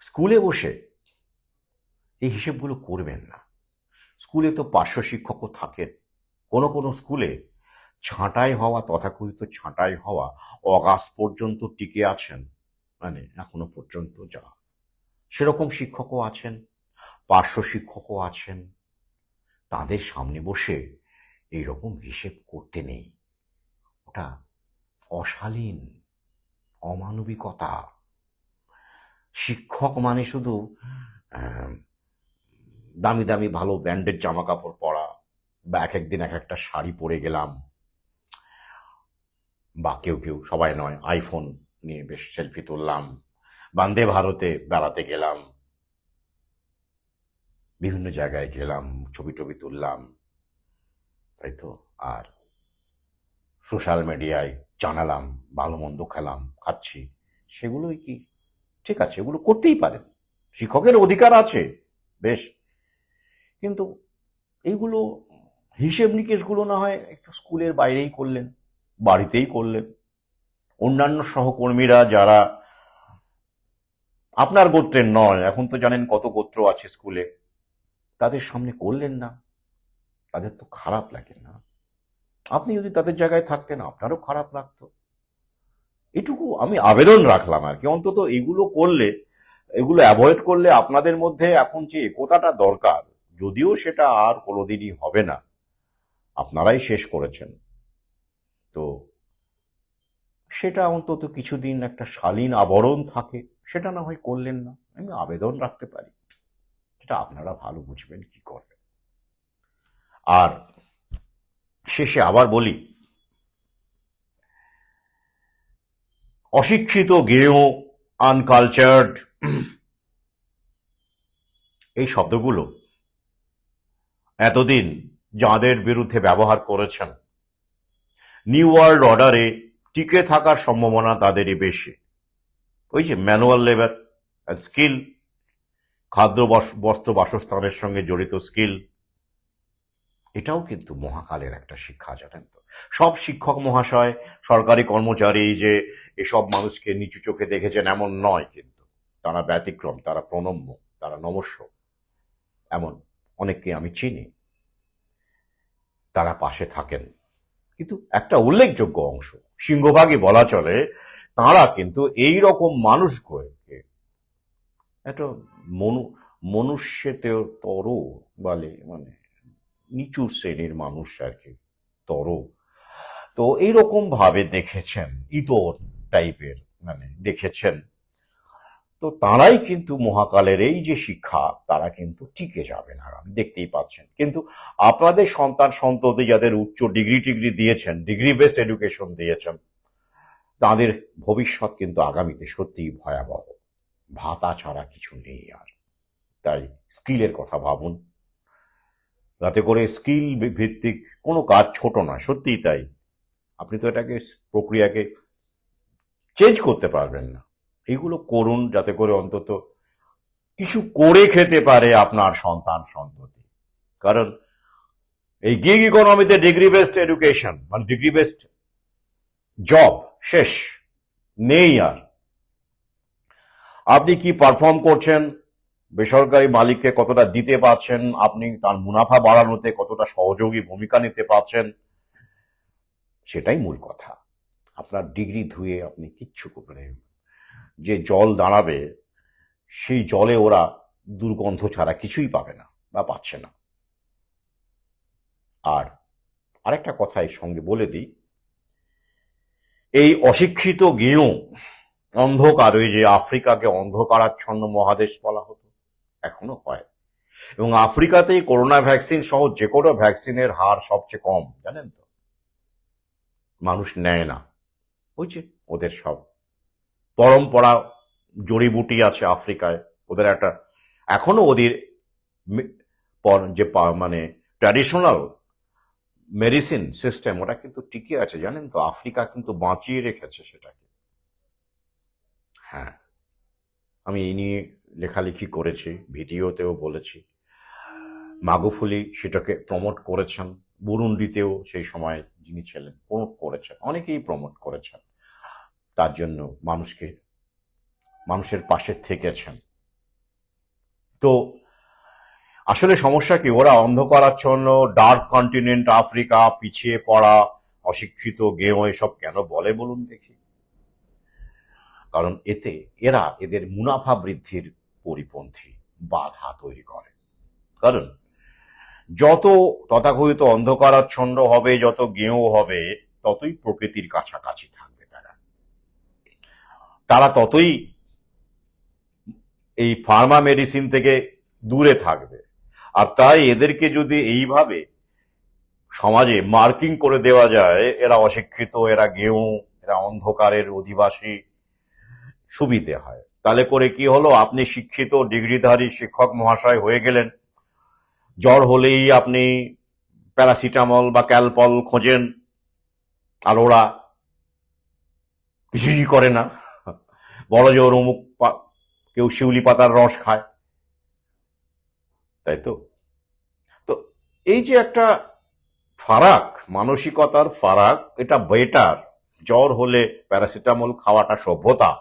স্কুলে বসে এই হিসেবগুলো করবেন না। স্কুলে তো পার্শ্ব শিক্ষকও থাকেন। কোনো কোনো স্কুলে ছাঁটাই হওয়া, তথাকথিত ছাঁটাই হওয়া অগাস্ট পর্যন্ত টিকে আছেন, মানে এখনো পর্যন্ত যা, সেরকম শিক্ষকও আছেন, পার্শ্ব শিক্ষকও আছেন। তাদের সামনে বসে এইরকম হিসেব করতে নেই। ওটা অশালীন, অমানবিকতা। শিক্ষক মানে শুধু আহ, দামি দামি ভালো ব্র্যান্ডের জামা কাপড় পরা, বা এক একদিন এক একটা শাড়ি পরে গেলাম, বা কেউ কেউ, সবাই নয়, আইফোন নিয়ে বেশ সেলফি তুললাম, বন্দে ভারতে বেড়াতে গেলাম, বিভিন্ন জায়গায় গেলাম, ছবি টবি তুললাম, তাই তো। আর সোশ্যাল মিডিয়ায় জানালাম, ভালো মন্দ খেলাম, খাচ্ছি, সেগুলোই কি ঠিক আছে? এগুলো করতেই পারেন, শিক্ষকের অধিকার আছে, বেশ। কিন্তু এইগুলো, হিসেব নিকেশগুলো না হয় একটু স্কুলের বাইরেই করলেন, বাড়িতেই করলেন। অন্যান্য সহকর্মীরা যারা আপনার গোত্রের নয়, এখন তো জানেন কত গোত্র আছে স্কুলে, তাদের সামনে করলেন না। তাদের তো খারাপ লাগে না? আপনি যদি তাদের জায়গায় থাকতেন, আপনারও খারাপ লাগতো। এটুকু আমি আবেদন রাখলাম আর কি। অন্তত এগুলো করলে, এগুলো অ্যাভয়েড করলে আপনাদের মধ্যে এখন যে একতাটা দরকার, যদিও সেটা আর কোনোদিনই হবে না, আপনারাই শেষ করেছেন, তো সেটা অন্তত কিছুদিন একটা শালীন আবরণ থাকে, সেটা না হয় করলেন না। আমি আবেদন রাখতে পারি, সেটা আপনারা ভালো বুঝবেন কি করবেন। আর শেষে আবার বলি, অশিক্ষিত, গেঁয়ো, আনকালচার্ড, এই শব্দগুলো এতদিন যাঁদের বিরুদ্ধে ব্যবহার করেছেন, নিউ ওয়ার্ল্ড অর্ডারে টিকে থাকার সম্ভাবনা তাদেরই বেশি। ওই যে ম্যানুয়াল লেবার স্কিল, খাদ্য বস্ত্র বাসস্থানের সঙ্গে জড়িত স্কিল, এটাও কিন্তু মহাকালের একটা শিক্ষা, জানেন তো। সব শিক্ষক মহাশয়, সরকারি কর্মচারী যে এসব মানুষকে নিচু চোখে দেখেছেন এমন নয়, কিন্তু তারা ব্যতিক্রম, তারা প্রণম্য, তারা নমস্য। এমন অনেককে আমি চিনি, তারা পাশে থাকেন। কিন্তু একটা উল্লেখযোগ্য অংশ, সিংহভাগই বলা চলে, তারা কিন্তু এই রকম মানুষকে একটা মনু মনুষ্যতেও তর বলে, মানে নিচু শ্রেণীর মানুষ আর কি, তর। তো এইরকম ভাবে দেখেছেন, ইতর টাইপের, মানে দেখেছেন। তো তারাই কিন্তু মহাকালের এই যে শিক্ষা, তারা কিন্তু টিকে যাবে না, দেখতেই পাচ্ছেন। কিন্তু আপনাদের সন্তান সন্ততি যাদের উচ্চ ডিগ্রি টিগ্রি দিয়েছেন, ডিগ্রি বেসড এডুকেশন দিয়েছেন, তাদের ভবিষ্যৎ কিন্তু আগামীতে সত্যিই ভয়াবহ। ভাতা ছাড়া কিছু নেই আর। তাই স্কিলের কথা ভাবুন, যাতে করে স্কিল ভিত্তিক কোনো কাজ ছোট নয়, সত্যিই তাই। আপনি তো এটাকে, প্রক্রিয়াকে চেঞ্জ করতে পারবেন না। এগুলো করুন যাতে করে অন্তত কিছু করে খেতে পারে আপনার সন্তান সন্ততি। কারণ এই গিগ ইকোনমিতে ডিগ্রি বেসড এডুকেশন, মানে ডিগ্রি বেসড জব শেষ, নেই আর। আপনি কি পারফর্ম করছেন, বেসরকারি মালিককে কতটা দিতে পারছেন, আপনি তার মুনাফা বাড়ানোতে কতটা সহযোগী ভূমিকা নিতে পারছেন, সেটাই মূল কথা। আপনার ডিগ্রি ধুয়ে আপনি কিচ্ছু করবেন, যে জল দাঁড়াবে সেই জলে ওরা দুর্গন্ধ ছাড়া কিছুই পাবে না বা পাচ্ছে না। আর আরেকটা কথা এর সঙ্গে বলে দিই, এই অশিক্ষিত গেঁয়ো অন্ধকার, ওই যে আফ্রিকাকে অন্ধকারাচ্ছন্ন মহাদেশ বলা হতো, এখনো হয়। এবং আফ্রিকাতেই করোনা ভ্যাকসিন সহ যে কোনো ভ্যাকসিনের হার সবচেয়ে কম, জানেন তো। মানুষ নেয় না, ওই যে ওদের সব পরম্পরা, জড়িবুটি আছে আফ্রিকায়, ওদের একটা এখনো ওদের যে মানে ট্র্যাডিশনাল মেডিসিন সিস্টেম, ওটা কিন্তু টিকে আছে, জানেন তো। আফ্রিকা কিন্তু বাঁচিয়ে রেখেছে সেটাকে। হ্যাঁ, আমি এই নিয়ে লেখালেখি করেছি, ভিডিওতেও বলেছি। মাগুফুলি সেটাকে প্রমোট করেছেন, বুরুন্ডিতেও সেই সময় যিনি ছিলেন, প্রমোট করেছেন, অনেকেই প্রমোট করেছেন, তার জন্য মানুষের পাশে থেকেছেন। তো আসলে সমস্যা কি, ওরা অন্ধকারাচ্ছন্ন ডার্ক কন্টিনেন্ট আফ্রিকা, পিছিয়ে পড়া, অশিক্ষিত, গেঁয়ো এসব কেন বলে বলুন দেখি? কারণ এতে এরা এদের মুনাফা বৃদ্ধির পরিপন্থী বাধা তৈরি করে। কারণ যত তথাকথিত অন্ধকারাচ্ছন্ন হবে, যত গেঁয়ো হবে, ততই প্রকৃতির কাছাকাছি থাকবে তারা ততই এই ফার্মা মেডিসিন থেকে দূরে থাকবে। আর তাই এদেরকে যদি এইভাবে সমাজে মার্কিং করে দেওয়া যায়, এরা অশিক্ষিত, এরা গেঁয়ো, এরা অন্ধকারের অধিবাসী, সুবিধে হয়। তাহলে করে কি হলো, আপনি শিক্ষিত ডিগ্রিধারী শিক্ষক মহাশয় হয়ে গেলেন, জ্বর হলেই আপনি প্যারাসিটামল বা ক্যালপল খোঁজেন, আর ওরা কিছুই করে না, বড় জোর অমুক কেউ শিউলি পাতার রস খায়, তাই তো? তো এই যে একটা ফারাক, মানসিকতার ফারাক, এটা বেটার। জ্বর হলে প্যারাসিটামল খাওয়াটা সভ্যতা,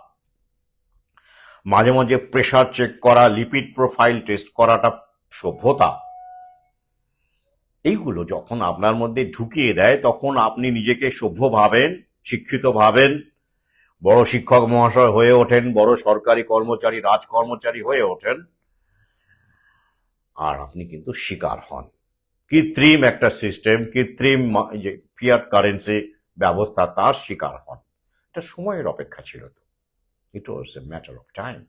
মাঝে মাঝে প্রেশার চেক করা, লিপিড প্রোফাইল টেস্ট করাটা সভ্যতা। এইগুলো যখন আপনার মধ্যে ঢুকিয়ে দেয়, তখন আপনি নিজেকে সভ্য ভাবেন, শিক্ষিত ভাবেন, বড় শিক্ষক মহাশয় হয়ে ওঠেন, বড় সরকারি কর্মচারী, রাজকর্মচারী হয়ে ওঠেন, আর আপনি কিন্তু শিকার হন কৃত্রিম একটা সিস্টেম, কৃত্রিম যে ফিয়াট কারেন্সি ব্যবস্থা, তার শিকার হন। এটা সময়ের অপেক্ষা ছিল। তো ইট ওয়াজ এ ম্যাটার অফ টাইম।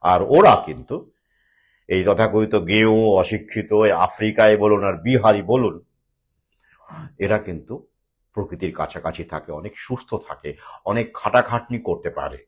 আর ওরা কিন্তু এই তথাকথিত গেঁয়ো, অশিক্ষিত, আফ্রিকায় বলুন আর বিহারি বলুন, এরা কিন্তু প্রকৃতির কাছাকাছি থাকে, অনেক সুস্থ থাকে, অনেক খাটাখাটনি করতে পারে,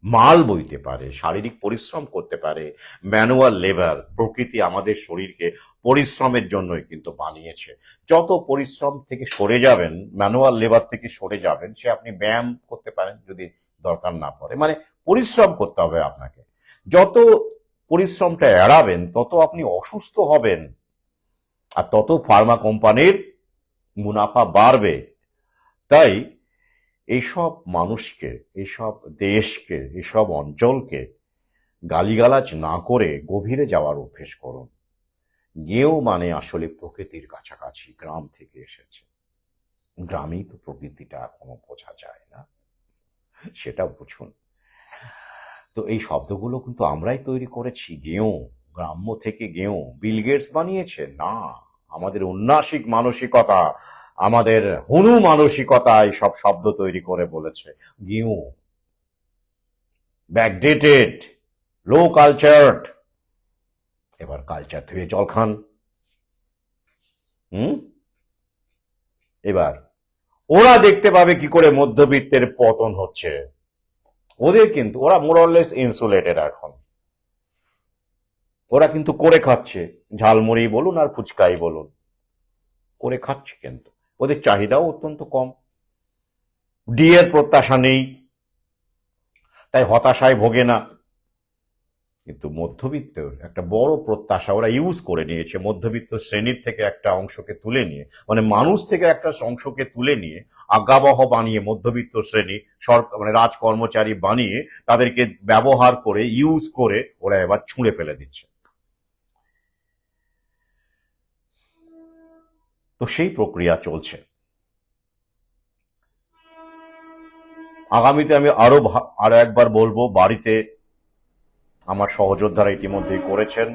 মাল বইতে পারে, শারীরিক পরিশ্রম করতে পারে, ম্যানুয়াল লেবার। প্রকৃতি আমাদের শরীরকে পরিশ্রমের জন্যই কিন্তু বানিয়েছে। যত পরিশ্রম থেকে সরে যাবেন, ম্যানুয়াল লেবার থেকে সরে যাবেন, সে আপনি ব্যায়াম করতে পারেন যদি দরকার না পড়ে, মানে পরিশ্রম করতে হবে আপনাকে। যত পরিশ্রমটা এড়াবেন, তত আপনি অসুস্থ হবেন, আর তত ফার্মা কোম্পানির মুনাফা বাড়বে। তাই এইসব মানুষকে, এইসব দেশকে, এইসব অঞ্চলকে গালিগালাজ না করে গভীরে যাওয়ার অভ্যেস করুন। গেঁয়ো মানে আসলে প্রকৃতির কাছাকাছি, গ্রাম থেকে এসেছে, গ্রামেই তো প্রকৃতিটা এখনো বোঝা যায় না, সেটা বুঝুন। তো এই শব্দগুলো কিন্তু আমরাই তৈরি করেছি, গেঁয়ো, গ্রাম্য থেকে গেঁয়ো। বিল গেটস বানিয়েছে না, আমাদের উন্নাসিক মানসিকতা, আমাদের হনু মানসিকতা এইসব শব্দ তৈরি করে বলেছে গেঁয়ো, ব্যাকডেটেড, লো কালচার্ড। এবার কালচার ধুয়ে জল খান। এবার ওরা দেখতে পাবে কি করে মধ্যবিত্তের পতন হচ্ছে। ওদের কিন্তু, ওরা মোরলেস ইনসুলেটেড এখন, ওরা কিন্তু করে খাচ্ছে, ঝালমুড়ি বলুন আর ফুচকাই বলুন, করে খাচ্ছে, কিন্তু ওদের চাহিদাও অত্যন্ত কম, ডিএর প্রত্যাশা নেই, তাই হতাশায় ভোগে না। কিন্তু মধ্যবিত্তের একটা বড় প্রত্যাশা ওরা ইউজ করে নিয়েছে, মধ্যবিত্ত শ্রেণীর থেকে একটা অংশকে তুলে নিয়ে, মানে মানুষ থেকে একটা অংশকে তুলে নিয়ে আজ্ঞাবহ বানিয়ে মধ্যবিত্ত শ্রেণী, সরকার মানে রাজকর্মচারী বানিয়ে তাদেরকে ব্যবহার করে, ইউজ করে ওরা এবার ছুঁড়ে ফেলে দিচ্ছে। তো সেই প্রক্রিয়া চলছে। আগামীতে আমি আরো একবার বলবো, বাড়িতে আমার সহযোদ্ধারা ইতিমধ্যেই করেছেন,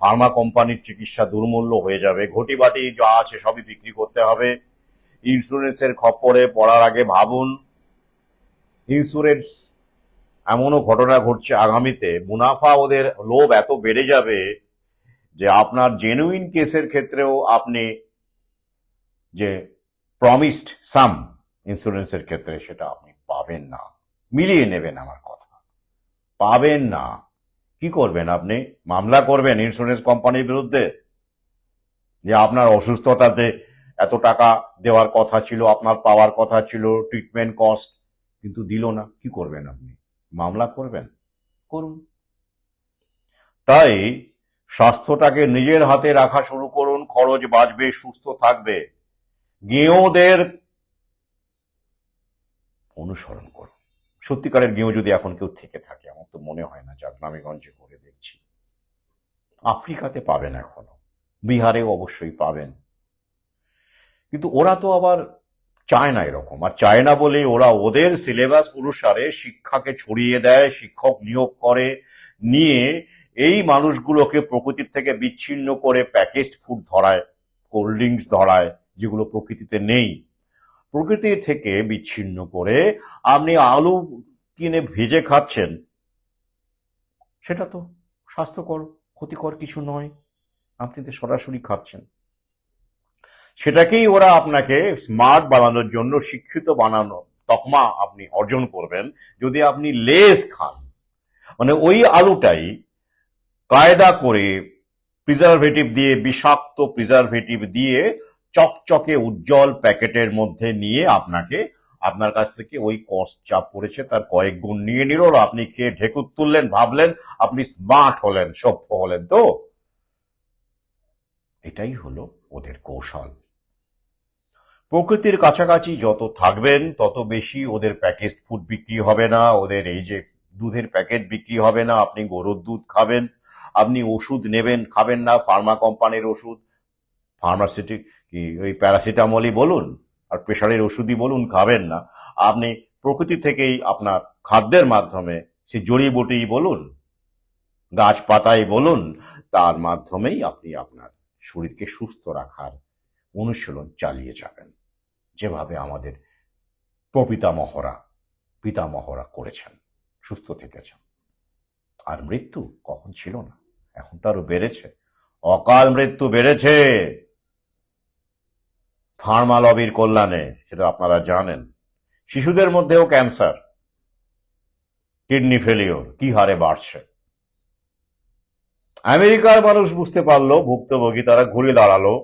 ফার্মা কোম্পানির চিকিৎসা দুর্মূল্য হয়ে যাবে, ঘটি বাটি যা আছে সবই বিক্রি করতে হবে। ইন্স্যুরেন্সের খপ্পরে পড়ার আগে ভাবুন। ইন্স্যুরেন্স, এমনও ঘটনা ঘটছে আগামীতে, মুনাফা ওদের লোভ এত বেড়ে যাবে যে আপনার জেনুইন কেসের ক্ষেত্রেও আপনি যে প্রমিসড সাম ইন্স্যুরেন্সের ক্ষেত্রে, সেটা আপনি পাবেন না। মিলিয়ে নেবেন আমার কথা, পাবেন না। কি করবেন আপনি? মামলা করবেন ইন্স্যুরেন্স কোম্পানির বিরুদ্ধে যে আপনার অসুস্থতাতে এত টাকা দেওয়ার কথা ছিল, আপনার পাওয়ার কথা ছিল, ট্রিটমেন্ট কস্ট, কিন্তু দিল না। কি করবেন আপনি? মামলা করবেন? করুন। তাই স্বাস্থ্যটাকে নিজের হাতে রাখা শুরু করুন, খরচ বাঁচবে, সুস্থ থাকবে। গেঁয়োদের অনুসরণ করুন। সত্যিকারের গেঁয়ো যদি এখন কেউ থেকে থাকে, আমার তো মনে হয় না, যা গ্রামেগঞ্জে করে দেখছি। আফ্রিকাতে পাবেন, এখনো বিহারেও অবশ্যই পাবেন, কিন্তু ওরা তো আবার চায় না এরকম। আর চায় না বলে ওরা ওদের সিলেবাস অনুসারে শিক্ষাকে ছড়িয়ে দেয়, শিক্ষক নিয়োগ করে, নিয়ে এই মানুষগুলোকে প্রকৃতির থেকে বিচ্ছিন্ন করে প্যাকেজড ফুড ধরায়, কোল্ড ড্রিঙ্কস ধরায়, যেগুলো প্রকৃতিতে নেই। প্রকৃতির থেকে বিচ্ছিন্ন করে আপনি আলু কিনে ভেজে খাচ্ছেন, সেটা তো স্বাস্থ্যকর, ক্ষতিকর কিছু নয়, আপনি তো সরাসরি খাচ্ছেন। সেটাকেই ওরা আপনাকে স্মার্ট বানানোর জন্য, শিক্ষিত বানানো তকমা আপনি অর্জন করবেন যদি আপনি লেস খান। মানে ওই আলুটাই কায়দা করে প্রিজারভেটিভ দিয়ে, বিষাক্ত প্রিজারভেটিভ দিয়ে চকচকে উজ্জ্বল প্যাকেটের মধ্যে নিয়ে আপনাকে, আপনার কাছ থেকে ওই কস্ট চাপ পড়েছে তার কয়েক গুণ নিয়ে নিল, আপনি খেয়ে ঢেকুর তুললেন, ভাবলেন আপনি স্মার্ট হলেন, সভ্য হলেন। তো এটাই হলো ওদের কৌশল। প্রকৃতির কাছাকাছি যত থাকবেন তত বেশি ওদের প্যাকেজ ফুড বিক্রি হবে না, ওদের এই যে দুধের প্যাকেট বিক্রি হবে না, আপনি গরুর দুধ খাবেন, আপনি ওষুধ নেবেন, খাবেন না ফার্মা কোম্পানির ওষুধ, ফার্মাসিউটিক কি ওই প্যারাসিটামলই বলুন আর প্রেশারের ওষুধই বলুন, খাবেন না। আপনি প্রকৃতি থেকেই আপনার খাদ্যের মাধ্যমে, সে জড়িবুটিই বলুন, গাছপাতাই বলুন, তার মাধ্যমেই আপনি আপনার শরীরকে সুস্থ রাখার অনুশীলন চালিয়ে যাবেন, যেভাবে আমাদের পিতামহরা করেছেন, সুস্থ থেকেছেন। আর মৃত্যু কখন ছিল না, এখন তো আরো বেড়েছে, অকাল মৃত্যু বেড়েছে ফার্মা লবির কল্যাণে, সেটা আপনারা জানেন। শিশুদের মধ্যেও ক্যান্সার, কিডনি ফেলিওর কি হারে বাড়ছে। আমেরিকার মানুষ বুঝতে পারলো, ভুক্তভোগী তারা ঘুরে দাঁড়ালো,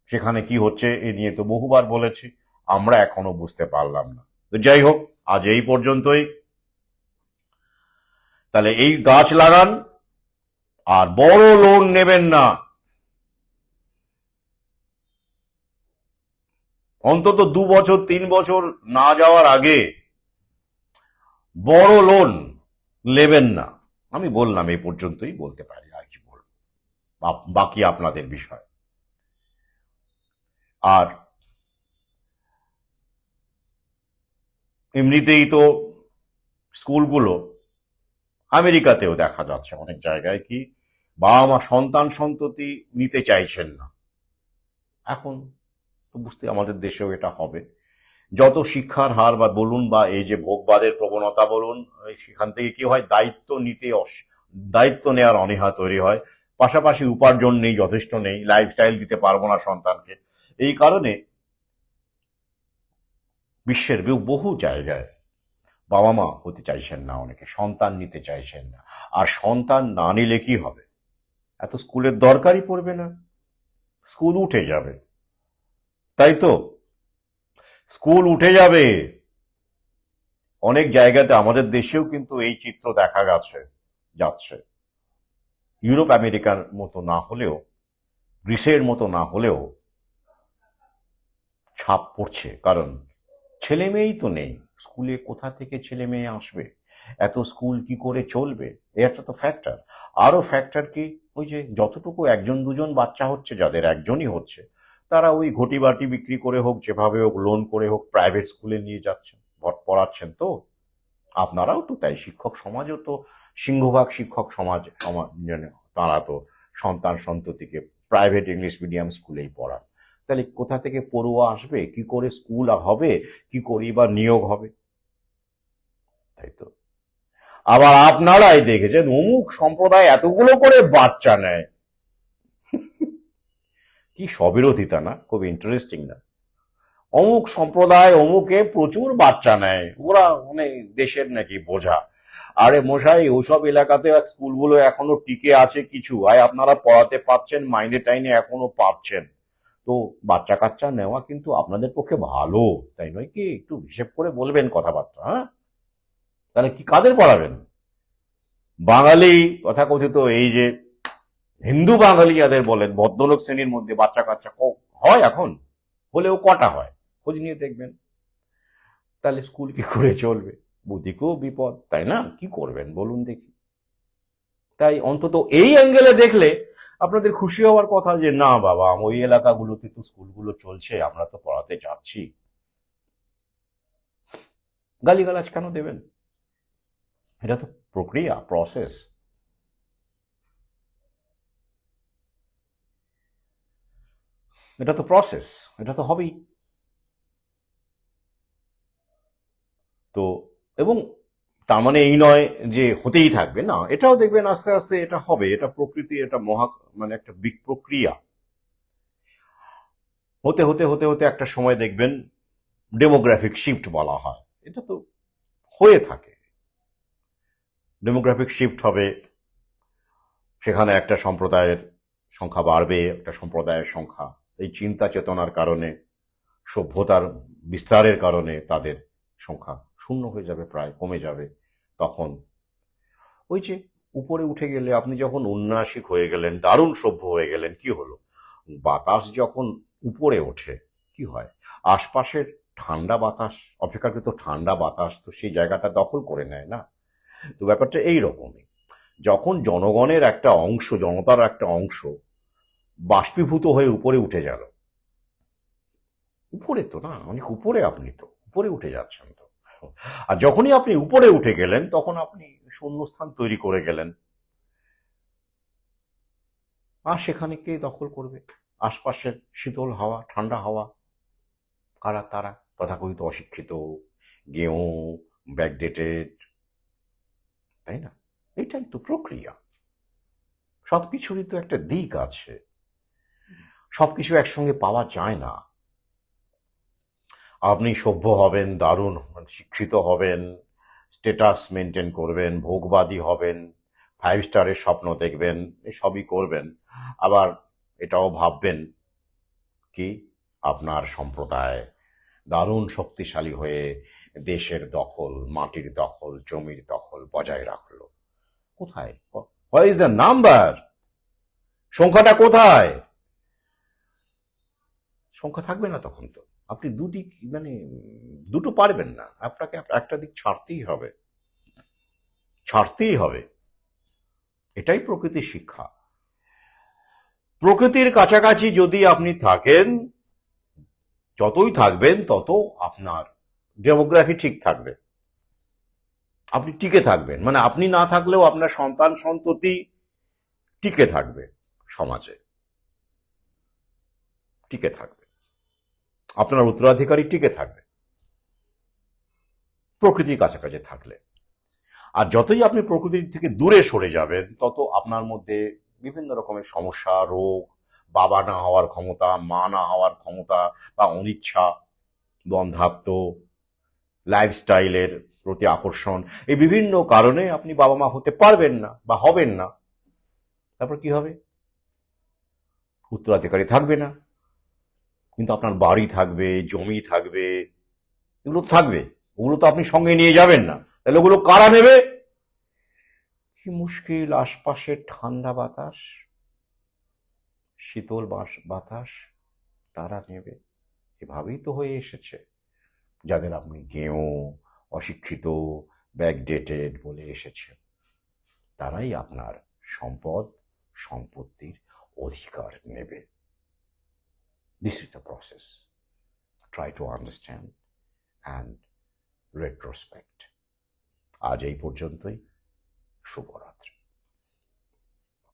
সেখানে কি হচ্ছে এ নিয়ে তো বহুবার বলেছি, আমরা এখনো বুঝতে পারলাম না। তো যাই হোক, আজ এই পর্যন্তই। তাহলে এই গাছ লাগান, আর বড় লোন নেবেন না, অন্তত 2 বছর 3 বছর না যাওয়ার আগে বড় লোন নেবেন না। আমি বললাম এই পর্যন্তই, বলতে পারি, আর কি বলবো, বাকি আপনাদের বিষয়। আর এমনিতেই তো স্কুলগুলো, আমেরিকাতেও দেখা যাচ্ছে অনেক জায়গায়, কি বাবা মা সন্তান সন্ততি নিতে চাইছেন না। এখন তো বুঝতে, আমাদের দেশেও এটা হবে। যত শিক্ষার হার বা বলুন, বা এই যে ভোগবাদের প্রবণতা বলুন, সেখান থেকে কি হয়, দায়িত্ব নেওয়ার অনীহা তৈরি হয়। পাশাপাশি উপার্জন নেই, যথেষ্ট নেই, লাইফস্টাইল দিতে পারবো না সন্তানকে। এই কারণে বিশ্বের বহু জায়গায় বাবা মা হতে চাইছেন না, অনেকে সন্তান নিতে চাইছেন না। আর সন্তান না নিলে কি হবে, এত স্কুলের দরকারই পড়বে না, স্কুল উঠে যাবে, তাই তো, স্কুল উঠে যাবে। অনেক জায়গাতে আমাদের দেশেও কিন্তু এই চিত্র দেখা যাচ্ছে। ইউরোপ আমেরিকার মতো না হলেও, গ্রিসের মতো না হলেও ছাপ পড়ছে। কারণ ছেলে মেয়েই তো নেই স্কুলে, কোথা থেকে ছেলে মেয়ে আসবে, এত স্কুল কি করে চলবে, এটা তো ফ্যাক্টর। আরো ফ্যাক্টর কি, ওই যে যতটুকু একজন দুজন বাচ্চা হচ্ছে, যাদের একজনই হচ্ছে, তারা ওই ঘটি বাটি বিক্রি করে হোক, যেভাবে হোক, লোন করে হোক, প্রাইভেট স্কুলে নিয়ে যাচ্ছেন, পড়াচ্ছেন। তো আপনারাও তো তাই, শিক্ষক সমাজও তো সিংহভাগ শিক্ষক সমাজ, তারা তো সন্তান সন্ততিকে প্রাইভেট ইংলিশ মিডিয়াম স্কুলেই পড়ান। তাহলে কোথা থেকে পড়ুয়া আসবে, কি করে স্কুল হবে, কি করি বা নিয়োগ হবে, তাই তো। আবার আপনারাই দেখেছেন অমুক সম্প্রদায় এতগুলো করে বাচ্চা নেয়, কি স্ববিরোধিতা না, খুব ইন্টারেস্টিং না। অমুক সম্প্রদায় অমুকে প্রচুর বাচ্চা নেয়, ওরা মানে দেশের নাকি বোঝা। আরে মশাই, ওসব এলাকাতে স্কুলগুলো এখনো টিকে আছে কিছু, আপনারা পড়াতে পারছেন, মাইনে টাইনে এখনো পাচ্ছেন। তো বাচ্চা কাচ্চা নেওয়া কিন্তু আপনাদের পক্ষে ভালো, তাই নয় কি? একটু হিসেব করে বলবেন কথাবার্তা, হ্যাঁ? তাহলে কি কাদের পড়াবেন? বাঙালি তথাকথিত এই যে হিন্দু বাঙালি যাদের বলেন, ভদ্রলোক শ্রেণীর মধ্যে বাচ্চা কাচ্চা হয় এখন, হলেও কটা হয় খোঁজ নিয়ে দেখবেন। তাহলে স্কুল কি করে চলবে? বুদ্ধিকেও বিপদ, তাই না? কি করবেন বলুন দেখি। তাই অন্তত এই অ্যাঙ্গেলে দেখলে আপনাদের খুশি হওয়ার কথা যে না বাবা, ওই এলাকাগুলোতে তো স্কুলগুলো চলছে, আমরা তো পড়াতে যাচ্ছি। গালিগালাজ কেন দেবেন? এটা তো প্রক্রিয়া, প্রসেস। এটা তো প্রসেস, এটা তো হবেই। তো এবং তার মানে এই নয় যে হতেই থাকবে না, এটাও দেখবেন আস্তে আস্তে এটা হবে, এটা প্রকৃতি, এটা মানে একটা বিগ প্রক্রিয়া। হতে হতে হতে হতে একটা সময় দেখবেন ডেমোগ্রাফিক শিফট বলা হয়, এটা তো হয়ে থাকে। ডেমোগ্রাফিক শিফট হবে, সেখানে একটা সম্প্রদায়ের সংখ্যা বাড়বে, একটা সম্প্রদায়ের সংখ্যা এই চিন্তা চেতনার কারণে, সভ্যতার বিস্তারের কারণে তাদের সংখ্যা শূন্য হয়ে যাবে, প্রায় কমে যাবে। তখন ওই যে উপরে উঠে গেলে, আপনি যখন উন্নাসিক হয়ে গেলেন, দারুণ সভ্য হয়ে গেলেন, কি হলো? বাতাস যখন উপরে ওঠে কি হয়? আশপাশের ঠান্ডা বাতাস, অপেক্ষাকৃত ঠান্ডা বাতাস তো সেই জায়গাটা দখল করে নেয় না? তো ব্যাপারটা এই রকমই। যখন জনগণের একটা অংশ, জনতার একটা অংশ বাষ্পীভূত হয়ে উপরে উঠে গেল, উপরে তো না, অনেক উপরে, আপনি তো উপরে উঠে যাচ্ছেন তো। আর যখনই আপনি উপরে উঠে গেলেন তখন আপনি শূন্যস্থান তৈরি করে গেলেন। আর সেখানে কে দখল করবে? আশপাশের শীতল হাওয়া, ঠান্ডা হাওয়া। কারা তারা? তথাকথিত অশিক্ষিত, গেঁয়ো, ব্যাকডেটেড, তাই না? এটাই তো প্রক্রিয়া। সবকিছুরই তো একটা দিক আছে, সবকিছু একসঙ্গে পাওয়া যায় না। আপনি সভ্য হবেন, দারুণ শিক্ষিত হবেন, স্ট্যাটাস মেনটেন করবেন, ভোগবাদী হবেন, 5 স্টারের স্বপ্ন দেখবেন, এসবই করবেন। আবার এটাও ভাববেন কি আপনার সম্প্রদায় দারুণ শক্তিশালী হয়ে দেশের দখল, মাটির দখল, জমির দখল বজায় রাখলো। কোথায়? Where is the number? সংখ্যাটা কোথায়? সংখ্যা থাকবে না তখন তো। আপনি দুদিক মানে দুটো পারবেন না, আপনাকে একটা দিক ছাড়তেই হবে, ছাড়তেই হবে। এটাই প্রকৃতির শিক্ষা। প্রকৃতির কাছাকাছি যদি আপনি থাকেন, যতই থাকবেন তত আপনার ডেমোগ্রাফি ঠিক থাকবে, আপনি টিকে থাকবেন। মানে আপনি না থাকলেও আপনার সন্তান সন্ততি টিকে থাকবে, সমাজে টিকে থাকবে, আপনার উত্তরাধিকারী টিকে থাকবে প্রকৃতির কাছাকাছি থাকলে। আর যতই আপনি প্রকৃতির থেকে দূরে সরে যাবেন তত আপনার মধ্যে বিভিন্ন রকমের সমস্যা, রোগ, বাবা না হওয়ার ক্ষমতা, মা না হওয়ার ক্ষমতা বা অনিচ্ছা, বন্ধ্যাত্ব, লাইফস্টাইলের প্রতি আকর্ষণ, এই বিভিন্ন কারণে আপনি বাবা মা হতে পারবেন না বা হবেন না। তারপর কি হবে? উত্তরাধিকারী থাকবে না, কিন্তু আপনার বাড়ি থাকবে, জমি থাকবে, এগুলো তো থাকবে। ওগুলো তো আপনি সঙ্গে নিয়ে যাবেন না, তাহলে ওগুলো কারা নেবে? কি মুশকিল! আশপাশের ঠান্ডা বাতাস, শীতল বাতাস তারা নেবে। এভাবেই তো হয়ে এসেছে। যাদের আপনি গেঁয়ো, অশিক্ষিত, ব্যাকডেটেড বলে এসেছেন, তারাই আপনার সম্পদ, সম্পত্তির অধিকার নেবে। This is the process. Try to understand and retrospect. আজ এই পর্যন্তই। শুভরাত্রি।